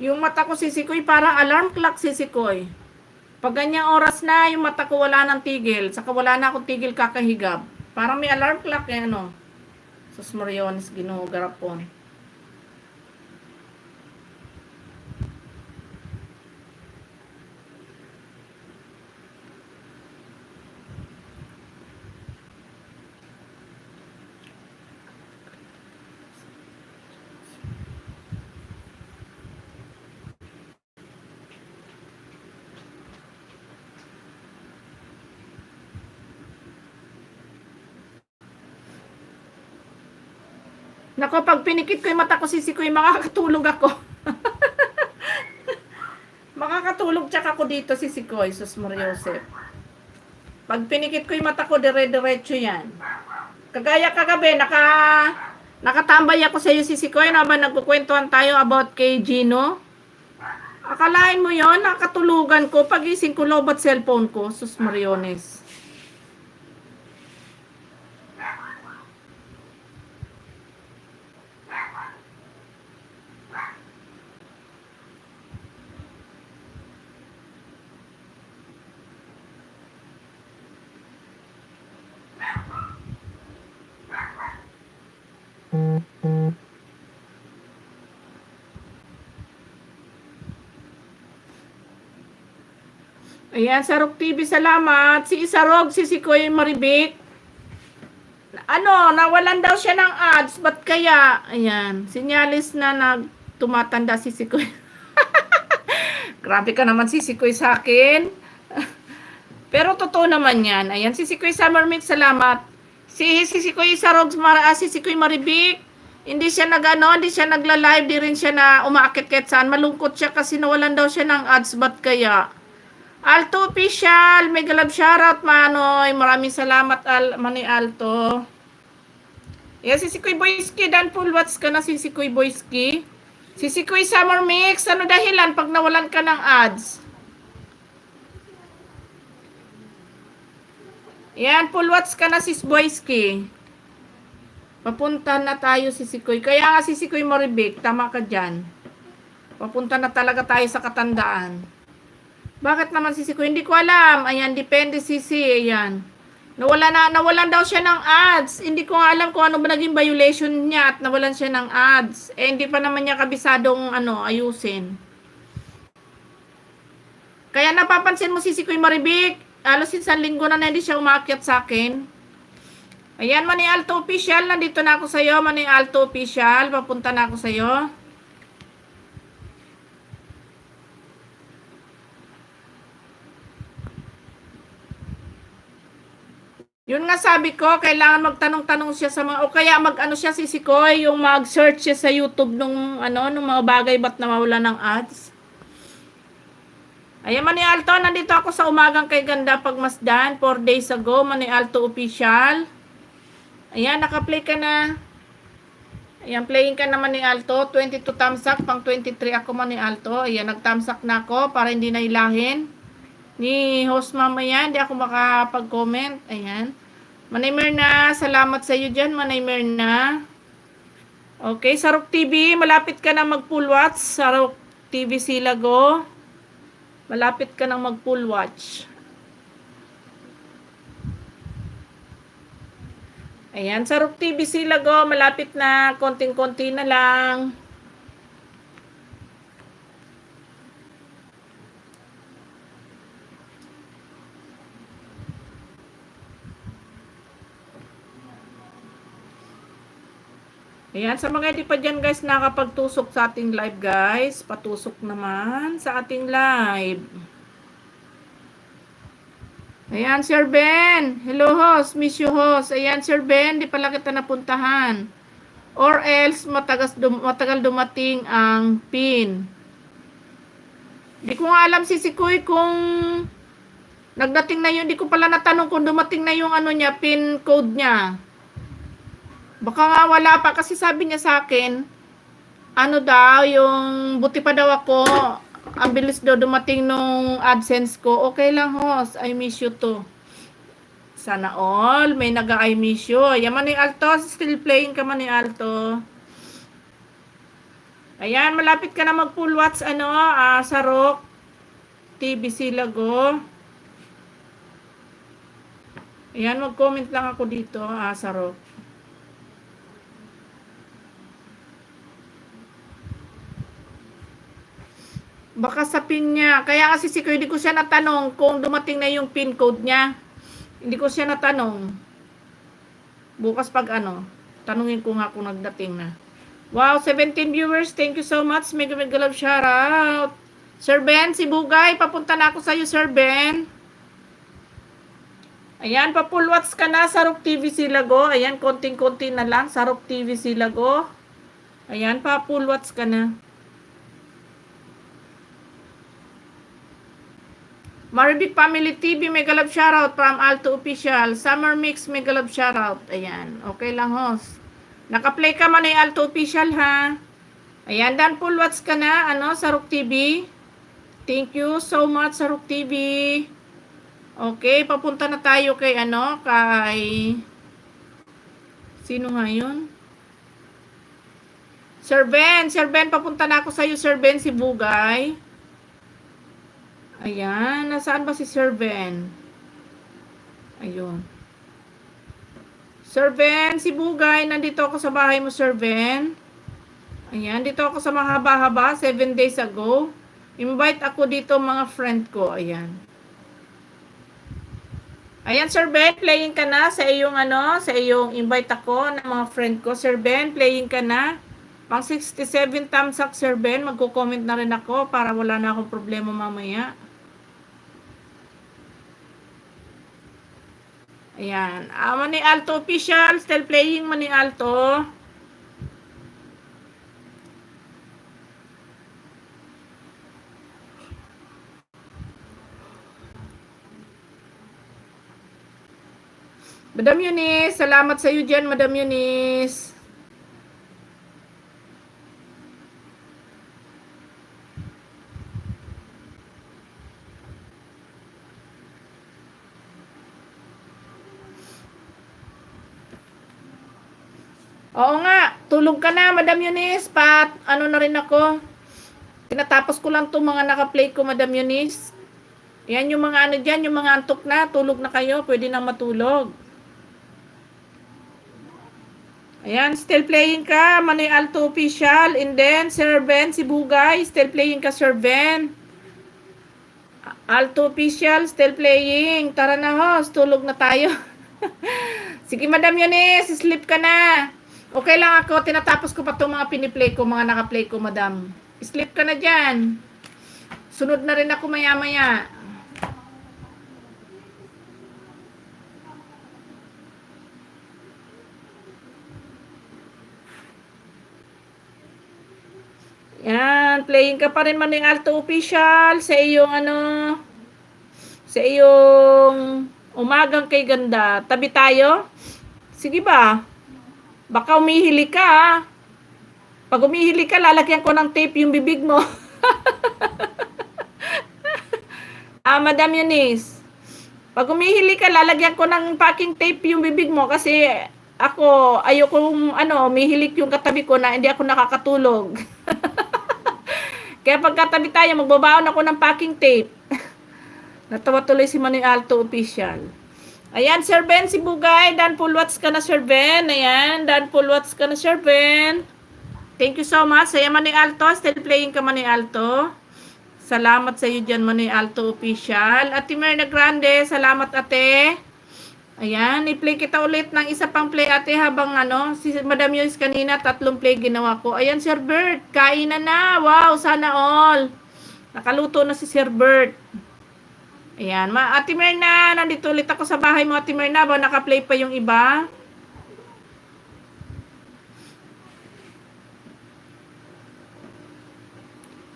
Speaker 1: Yung mata ko sisikoy, parang alarm clock sisikoy. Pag ganyang oras na, yung mata ko wala nang tigil. Saka wala na akong tigil kakahigab. Parang may alarm clock eh, Sus Mariones, Ginoo, garapon. Nako, pag pinikit ko yung mata ko sisikoy, makakatulog ako. Makakatulog tsaka ako dito sisikoy, Sus Mariosep. Pag pinikit ko yung mata ko, dire-diretso yan. Kagaya kagabi, nakatambay ako sa iyo sisikoy, naman nagkukwentuhan tayo about kay Gino. Akalain mo yon, nakatulugan ko, pagising ko, lobat cellphone ko, Sus Mariones. Ayan, Sarok TV, salamat. Si Isarog, si Sikoy Maribik. Nawalan daw siya ng ads. Ba't kaya? Ayan, sinyalis na tumatanda si Sikoy. Grabe ka naman si Sikoy sa akin. Pero totoo naman yan. Ayan, si Sikoy Summermint, salamat. Si Sikoy Isarog, si Sikoy Maribik. Hindi siya hindi siya nagla-live, di rin siya na umaakit kahit saan. Malungkot siya kasi nawalan daw siya ng ads. Ba't kaya? Alto Official, mega love shoutout, Manoy. Maraming salamat, Manoy Alto. Yes, si Sikoy Boyski, Dan full watch ka na si Sikoy Boyski. Si Sikoy Summer Mix, ano dahilan pag nawalan ka ng ads? Yan, full watch ka na si Boyski. Papunta na tayo si Sikoy. Kaya nga si Sikoy Maribik, tama ka dyan. Papunta na talaga tayo sa katandaan. Bakit naman si Sikoy? Hindi ko alam. Ayan, depende Sisi. Ayan. Nawalan daw siya ng ads. Hindi ko alam kung ano ba naging violation niya at nawalan siya ng ads. Hindi pa naman niya kabisadong ayusin. Kaya napapansin mo si Sikoy Maribik, alos isang linggo na hindi siya umakyat sa akin. Ayan, Manny Alto Official, nandito na ako sa iyo. Manny Alto Official, papunta na ako sa iyo. Yun nga sabi ko, kailangan magtanong-tanong siya sa mga, o kaya mag-ano siya, sisikoy, yung mag-search siya sa YouTube nung, nung mga bagay ba't nawawala ng ads. Ayan, Mani Alto, nandito ako sa Umagang Kay Ganda Pagmasdan, 4 days ago, Mani Alto Official. Ayan, naka-play ka na. Ayan, playing ka naman ni Alto. 22 thumbs up, pang 23 ako man ni Alto. Ayan, nag-thumbs up na ako para hindi na ilahin ni host mamaya. Hindi ako makapag-comment. Ayan. Manay Merna, salamat sa iyo dyan, Manay Merna. Okay, Sarok TV, malapit ka na mag-full watch. Sarok TV Silago. Malapit ka nang mag-full watch. Ayan, Sarok TV Silago, malapit na, konting-konti na lang. Ayan, sa mga hindi pa dyan guys nakapagtusok sa ating live guys, patusok naman sa ating live. Ayan, Sir Ben. Hello host, miss you host. Ayan, Sir Ben, di pala kita napuntahan. Or else, matagal dumating ang pin. Di ko nga alam si Sikoy kung nagdating na yun. Di ko pala natanong kung dumating na yung niya, pin code niya. Baka nga wala pa kasi sabi niya sa akin, daw, yung buti pa daw ako, ang bilis daw dumating nung AdSense ko. Okay lang host, I miss you too. Sana all, may I miss you. Ayan, Mani Alto, still playing ka Mani Alto. Ayan, malapit ka na mag-full watch, Sarok TV Silago. Ayan, mag-comment lang ako dito, Sarok. Baka sa pin niya. Kaya kasi si Kuya, hindi ko siya natanong kung dumating na yung pin code niya. Hindi ko siya natanong. Bukas pag tanungin ko nga kung nagdating na. Wow, 17 viewers. Thank you so much. Mega love shoutout. Sir Ben, si Bugay. Papunta na ako sa'yo, Sir Ben. Ayan, pa-full watch ka na. Sarok TV Silago. Ayan, konting-konti na lang. Sarok TV Silago. Ayan, pa-full watch ka na. Maribik Family TV, mega love shoutout from Alto Official. Summer Mix, mega love shoutout. Ayan, okay lang host. Naka-play ka man ay Alto Official ha. Ayan, dan full watch ka na, Sarok TV. Thank you so much, Sarok TV. Okay, papunta na tayo kay kay sino nga yun? Sir Ben, papunta na ako sa'yo, Sir Ben, si Bugay. Ayan, nasaan ba si Sir Ben? Ayun. Sir Ben, si Bugay, nandito ako sa bahay mo, Sir Ben. Ayan, dito ako sa mahaba-haba, 7 days ago. Invite ako dito mga friend ko, ayan. Ayan, Sir Ben, playing ka na sa iyong sa iyong invite ako ng mga friend ko. Sir Ben, playing ka na. Pang 67 thumbs up, Sir Ben, magko-comment na rin ako para wala na akong problema mamaya. Ayan. Mani Alto Official. Still playing Mani Alto. Madam Eunice. Salamat sa iyo dyan, Madam Eunice. Oo nga, tulog ka na, Madam Eunice. Na rin ako. Tinatapos ko lang itong mga naka-play ko, Madam Eunice. Yan yung mga dyan, yung mga antok na, tulog na kayo, pwede na matulog. Ayan, still playing ka, Mani Alto Official. And then, Sir Ben, si Bugay, still playing ka, Sir Ben. Alto Official, still playing. Tara na host, tulog na tayo. Sige, Madam Eunice, sleep ka na. Okay lang ako, tinatapos ko pa itong mga piniplay ko, mga naka-play ko, Madam. Sleep ka na dyan. Sunod na rin ako maya-maya. Yan, playing ka pa rin Maning Alto Official sa iyong ano, sa iyong umagang kay ganda. Tabi tayo? Sige ba? Baka umihili ka ah. Pag umihili ka, lalagyan ko ng tape yung bibig mo. Madam Eunice. Pag umihili ka, lalagyan ko ng packing tape yung bibig mo kasi ako, ayokong umihilik yung katabi ko na hindi ako nakakatulog. Kaya pagkatabi tayo, magbabaon ako ng packing tape. Natawa tuloy si Manoy Alto Official. Ayan, Sir Ben, si Bugay. Dan full watch ka na, Sir Ben. Ayan, dan full watch ka na, Sir Ben. Thank you so much. Ayan, Manoy Alto. Still playing ka, Manoy Alto. Salamat sa iyo dyan, Manoy Alto Official. Ate Merna Grande, salamat ate. Ayan, i-play kita ulit ng isa pang play ate habang si Madam Yus kanina, 3 play ginawa ko. Ayan, Sir Bert, kain na. Wow, sana all. Nakaluto na si Sir Bert. Ayan, Ate Merna, nandito ulit ako sa bahay mo, Ate Merna, ba naka-play pa yung iba?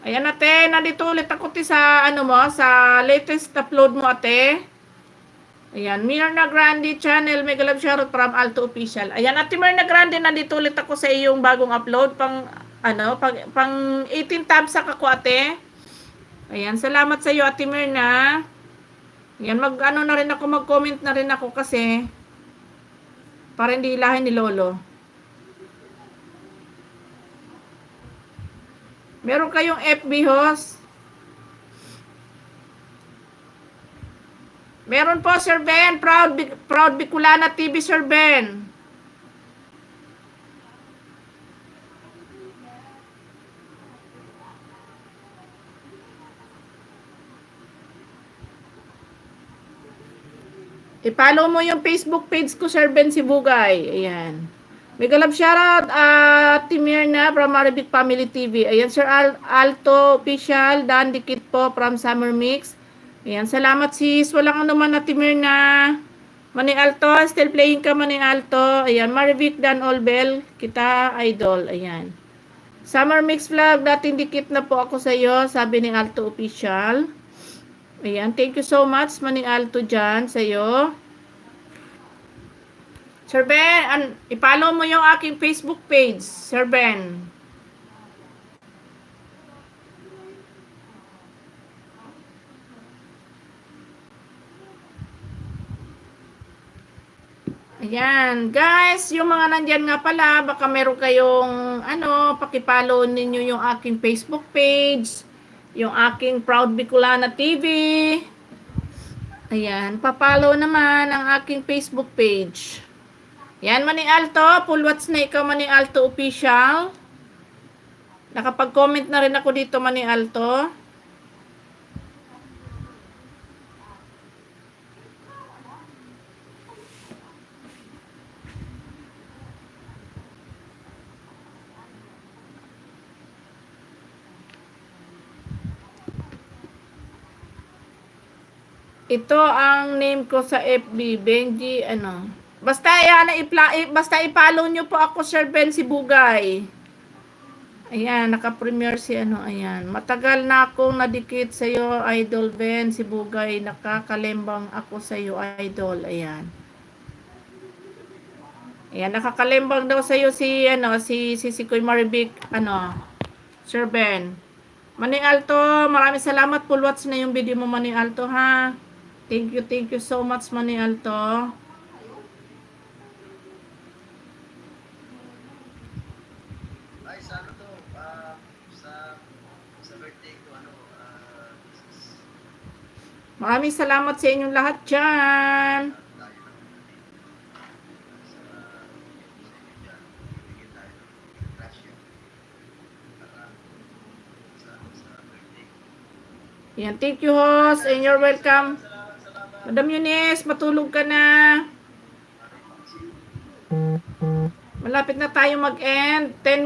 Speaker 1: Ayan ate, nandito ulit ako sa sa latest upload mo ate. Ayan, Mirna Grande channel, mega love shoutout from Alto Official. Ayan, Ate Mirna Grande, nandito ulit ako sa iyong bagong upload pang pang 18 tabs ako ate. Ayan, salamat sa iyo Ate Mirna. Ayan, na rin ako, mag-comment na rin ako kasi para hindi ilahin ni Lolo. Meron kayong FB host? Meron po, Sir Ben. Proud Bicolana TV, Sir Ben. I-follow mo yung Facebook page ko, Sir Ben Sibugay. Ayan. Mega love shoutout Ate Mirna from Arabic Family TV. Ayan, Sir Alto Official. Dan Dikit po from Summer Mix. Ayan, salamat sis. Walang anuman Ate Mirna. Maning Alto, still playing ka Maning Alto. Ayan, Marivic Dan Olbel. Kita idol. Ayan. Summer Mix Vlog. Dating dikit na po ako sa iyo. Sabi ni Alto Official. Ayan, thank you so much Maning Alto dyan sa iyo. Sir Ben, i-follow mo yung aking Facebook page, Sir Ben. Ayan, guys, yung mga nandyan nga pala, baka meron kayong, paki-follow ninyo yung aking Facebook page, yung aking Proud Bicolana TV. Ayan, pa-follow naman ang aking Facebook page. Yan, Maning Alto, full watch na ikaw, Maning Alto Official. Nakapag-comment na rin ako dito, Maning Alto. Ito ang name ko sa FB, Benji, Basta basta i-follow nyo po ako, Sir Ben Sibugay. Ayan, naka-premiere si ayan. Matagal na akong nadikit sa iyo, Idol Ben Sibugay. Nakakalembang ako sa iyo, Idol. Ayan. Ayan, nakakalembang daw sa iyo si Kuy Marivic, Sir Ben. Maning Alto, maraming salamat. Full watch na yung video mo, Maning Alto, ha. Thank you so much, Maning Alto. Maraming salamat sa inyong lahat dyan. Yan, thank you host and you're welcome. Madam Eunice, matulog ka na. Malapit na tayo mag-end. 10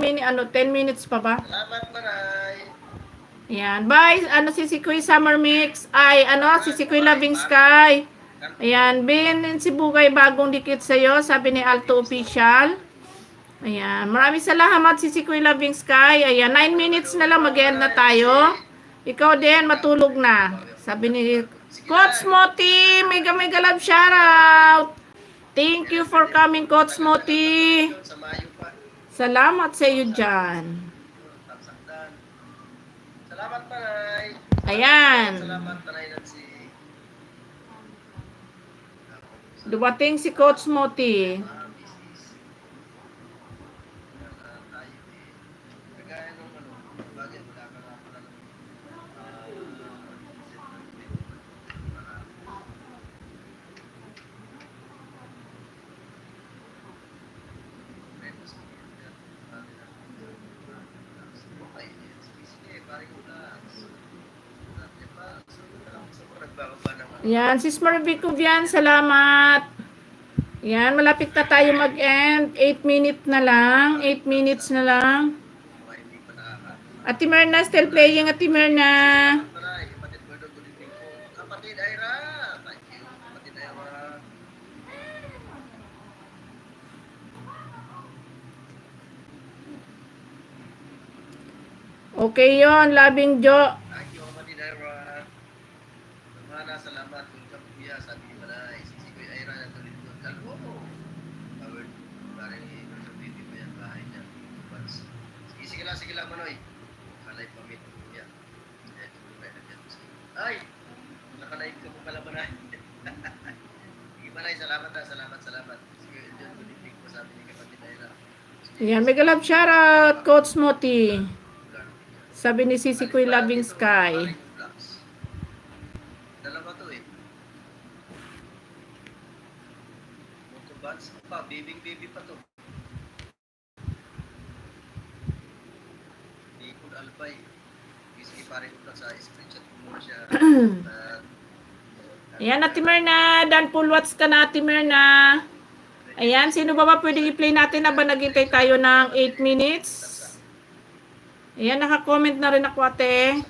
Speaker 1: minutes pa ba?
Speaker 3: Salamat, Maray.
Speaker 1: Ayan, bye. Si Kuy Summer Mix. Si Kuy Loving Sky. Ayan, Ben and si Bugay bagong dikit sa'yo. Sabi ni Alto Official. Ayan. Maraming salamat si Kuya Loving Sky. Ayan. 9 minutes na lang mag-end na tayo. Ikaw din, matulog na. Sabi ni Coach Moti, mega mega love shoutout. Thank you for coming, Coach Moti. Salamat sa iyo dyan.
Speaker 3: Salamat, Panay.
Speaker 1: Ayan.
Speaker 3: Salamat, Panay Nancy.
Speaker 1: Dumating si Coach Moti.
Speaker 3: Kagaya nung bagay wala ka nga pala ng
Speaker 1: Yan, Sis Marvic Kubian, salamat. Yan, malapit na tayo mag-end. 8 minutes na lang. 8 minutes na lang. Ate Merna, still playing, Ate Merna.
Speaker 3: Kapatid Ira. Thank you. Kapatid Ira.
Speaker 1: Okay yon, Labing Jo.
Speaker 3: Thank you, kapatid Ira. Mana, salamat. Welcome kuya. Sabi ni Manay. Si Kuya Ira na tuloy doon. Kalbo mo. Howard. Parang i-baby mo yan. Bahay niya. Sige lang, Manoy. Kalay pamit. Kuya. Ay! Nakalive ka po pala, Manay. Sige, Manay. Salamat. Sige, yun. Tulitig mo sabi ni kapatid Ira.
Speaker 1: Yan, mega love shoutout, Coach Moti. Sabi ni Sisi Kuya Loving Sky.
Speaker 3: Dalawa to eh. Motobats pa, baby pa to. Ikod Albay. Bisky pare ko sa screenshot ko muna siya.
Speaker 1: Ayan, Ate Merna. Dan full watch ka na, Ate Merna. Ayan, sino ba pwedeng i-play natin na ba naghintay tayo ng 8 minutes? Ayan, naka-comment na rin ako, ate.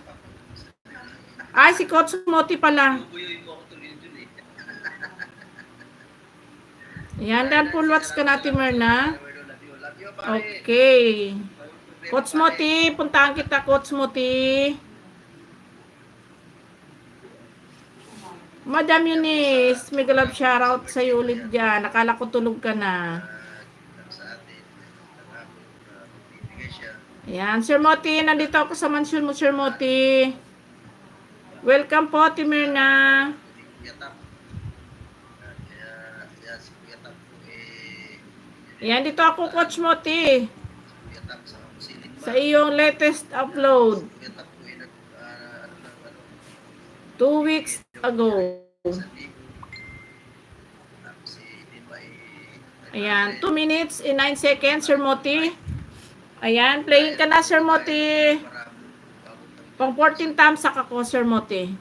Speaker 1: Ay, si Coach Moti pala.
Speaker 3: Bubuyoy mo ako tuloy dun eh.
Speaker 1: Ayan, dan full watch ka na, Ate Merna.
Speaker 3: Love you, pare.
Speaker 1: Okay. Coach Moti, puntahan kita, Coach Moti. Madam Eunice, mega love shoutout sa'yo ulit dyan. Nakala ko tulog ka na.
Speaker 3: Sa atin. Bibigay siya.
Speaker 1: Ayan, Sir Moti, nandito ako sa mansyon mo, Sir Moti. Welcome po, Ate Merna.
Speaker 3: Yatap. Kaya si Yatap po eh.
Speaker 1: Ayan, dito ako, Coach Moti.
Speaker 3: Yatap sa kusilid ba?
Speaker 1: Sa iyong latest upload.
Speaker 3: Yatap po eh. Ano lang,
Speaker 1: 2 weeks ago.
Speaker 3: sa libo. Tapos di ba eh.
Speaker 1: Ayan, 2 minutes and 9 seconds, Sir Moti. Ayan, playing ka na, Sir Moti. Pang 14 tamsak ako, Sir Moti.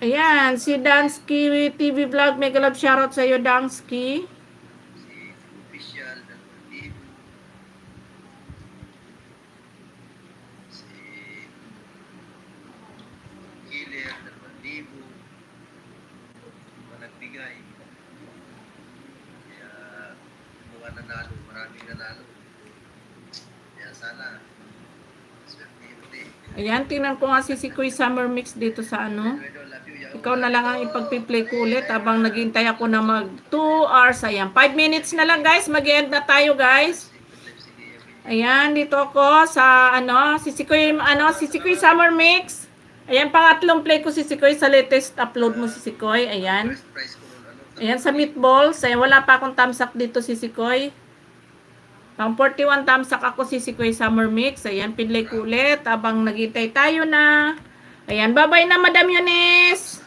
Speaker 1: Ayan, si Dansky TV Vlog. Mega love shoutout sa iyo, Dansky.
Speaker 3: Si official ng libo. Si killer ng libo. Nagbigay. Kaya mga nanalo, maraming nanalo. Kaya sana swerte ulit.
Speaker 1: Ayan, tingnan ko nga si Kuya Summer Mix dito sa ano. Ikaw na lang ang ipag-play ko ulit habang naghintay ako na mag 2 hours. Ayan, 5 minutes na lang guys. Mag-end na tayo guys. Ayan, dito ako sa ano, si Kuya Summer Mix. Ayan, pangatlong play ko si Sikoy sa latest upload mo si Sikoy. Ayan.
Speaker 3: First prize ko nun, ano?
Speaker 1: Ayan sa meatballs. Ayan, wala pa akong tamsak dito si Sikoy. Pang 41 tamsak ako si Sikoy Summer Mix. Ayan, pinlay ko ulit habang naghintay tayo na. Ayan, bye-bye na Madam Eunice.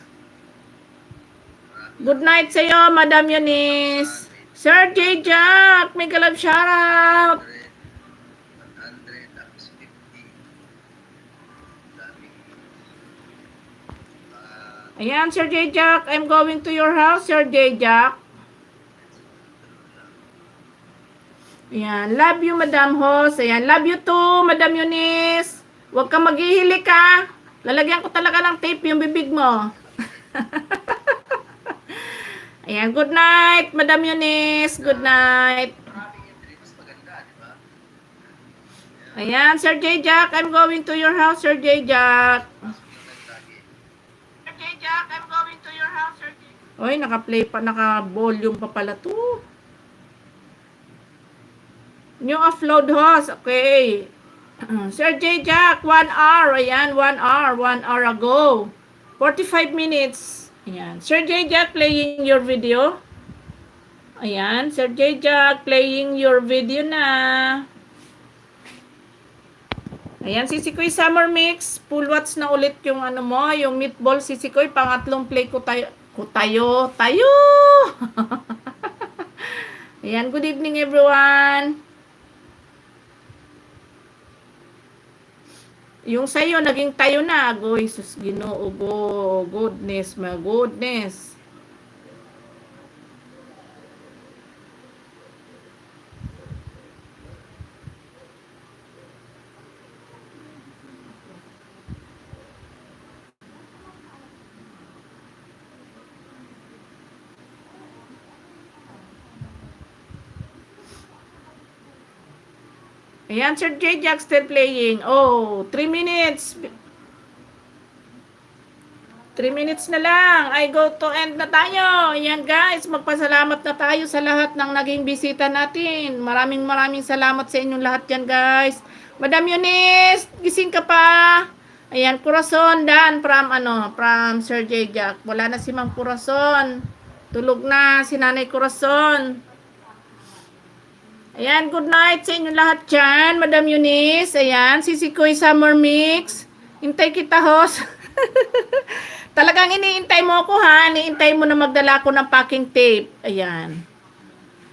Speaker 1: Good night sa iyo, Madam Eunice. Sir J. Jack, mega love shoutout.
Speaker 3: 100, tapos 50. Daming.
Speaker 1: Ayan, Sir J. Jack, I'm going to your house, Sir J. Jack. Ayan, love you, Madam Host. Ayan, love you too, Madam Eunice. Huwag kang maghihilik ha. Lalagyan ko talaga ng tape yung bibig mo. Ayan, good night, Madam Eunice. Good night. Ayan, Sir J. Jack, I'm going to your house, Sir J. Jack. Sir J. Jack, I'm going to your house, Sir J. Oy, naka-play pa, naka-volume pa pala to. New upload host, okay. Sir J. Jack, 1 hour. Ayan, 1 hour. 1 hour ago. 45 minutes. Ayan. Sir J. Jack, playing your video. Ayan. Sir J. Jack, playing your video na. Ayan, Sisikoy Summer Mix. Full watch na ulit yung ano mo, yung meatball, Sisikoy. Pangatlong play ko tayo. Tayo! Ayan, good evening everyone. Yung sa'yo, naging tayo na. Agoy, sus, Ginoo, go. Goodness, my goodness. Ayan, Sir J. Jack still playing. Oh, 3 minutes. 3 minutes na lang. I go to end na tayo. Ayan guys, magpasalamat na tayo sa lahat ng naging bisita natin. Maraming salamat sa inyong lahat yan guys. Madam Eunice, gising ka pa. Ayan, Corazon, Dan from Sir J. Jack. Wala na si Mang Corazon. Tulog na si Nanay Corazon. Ayan, good night sa inyo lahat dyan, Madam Eunice. Ayan, Sisikoy Summer Mix. Hintay kita, host. Talagang iniintay mo ako, ha? Iniintay mo na magdala ko ng packing tape. Ayan.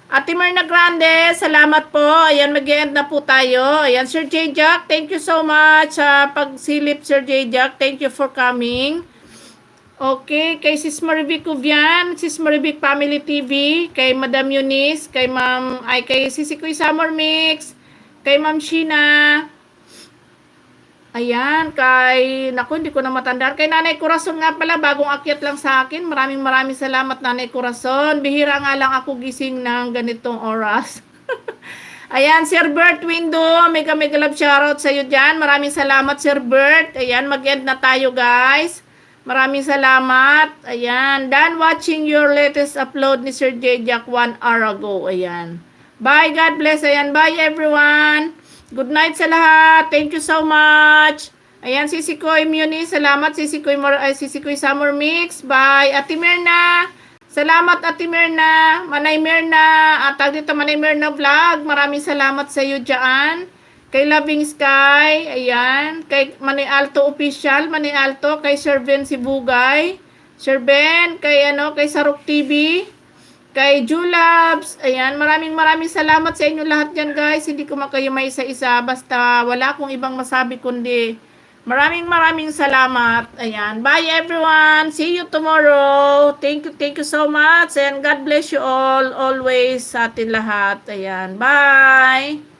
Speaker 1: Ate Myrna Grande, salamat po. Ayan, mag-end na po tayo. Ayan, Sir J. Jack, thank you so much sa pagsilip, Sir J. Jack. Thank you for coming. Okay, kay Sis Marivic Uvian, Sis Marivic Family TV, kay Madam Eunice, kay Sisikoy Summer Mix, kay Ma'am Sheena. Ayan, hindi ko na matandaan. Kay Nanay Corazon nga pala, bagong akyat lang sa akin. Maraming salamat, Nanay Corazon. Bihira nga lang ako gising ng ganitong oras. Ayan, Sir Bert Window, mega love shoutout sa iyo dyan. Maraming salamat, Sir Bert. Ayan, mag-end na tayo, guys. Maraming salamat. Ayan. Done watching your latest upload ni Sir J. Jack 1 hour ago. Ayan. Bye. God bless. Ayan. Bye everyone. Good night sa lahat. Thank you so much. Ayan. Sisikoy Muni. Salamat. Sisikoy Summer Mix. Bye. Ate Myrna. Salamat Ate Myrna. Manay Myrna. Tag dito Manay Myrna Vlog. Maraming salamat sa iyo dyan. Kay Loving Sky, ayan, kay Manay Alto Official, Manay Alto, kay Sir Ben Sibugay, Sir Ben, kay Sarok TV, kay Julabs, ayan, maraming salamat sa inyo lahat yan guys, hindi ko makayo may isa-isa, basta wala akong ibang masabi kundi maraming salamat, ayan, bye everyone, see you tomorrow, thank you so much, and God bless you all, always sa atin lahat, ayan, bye!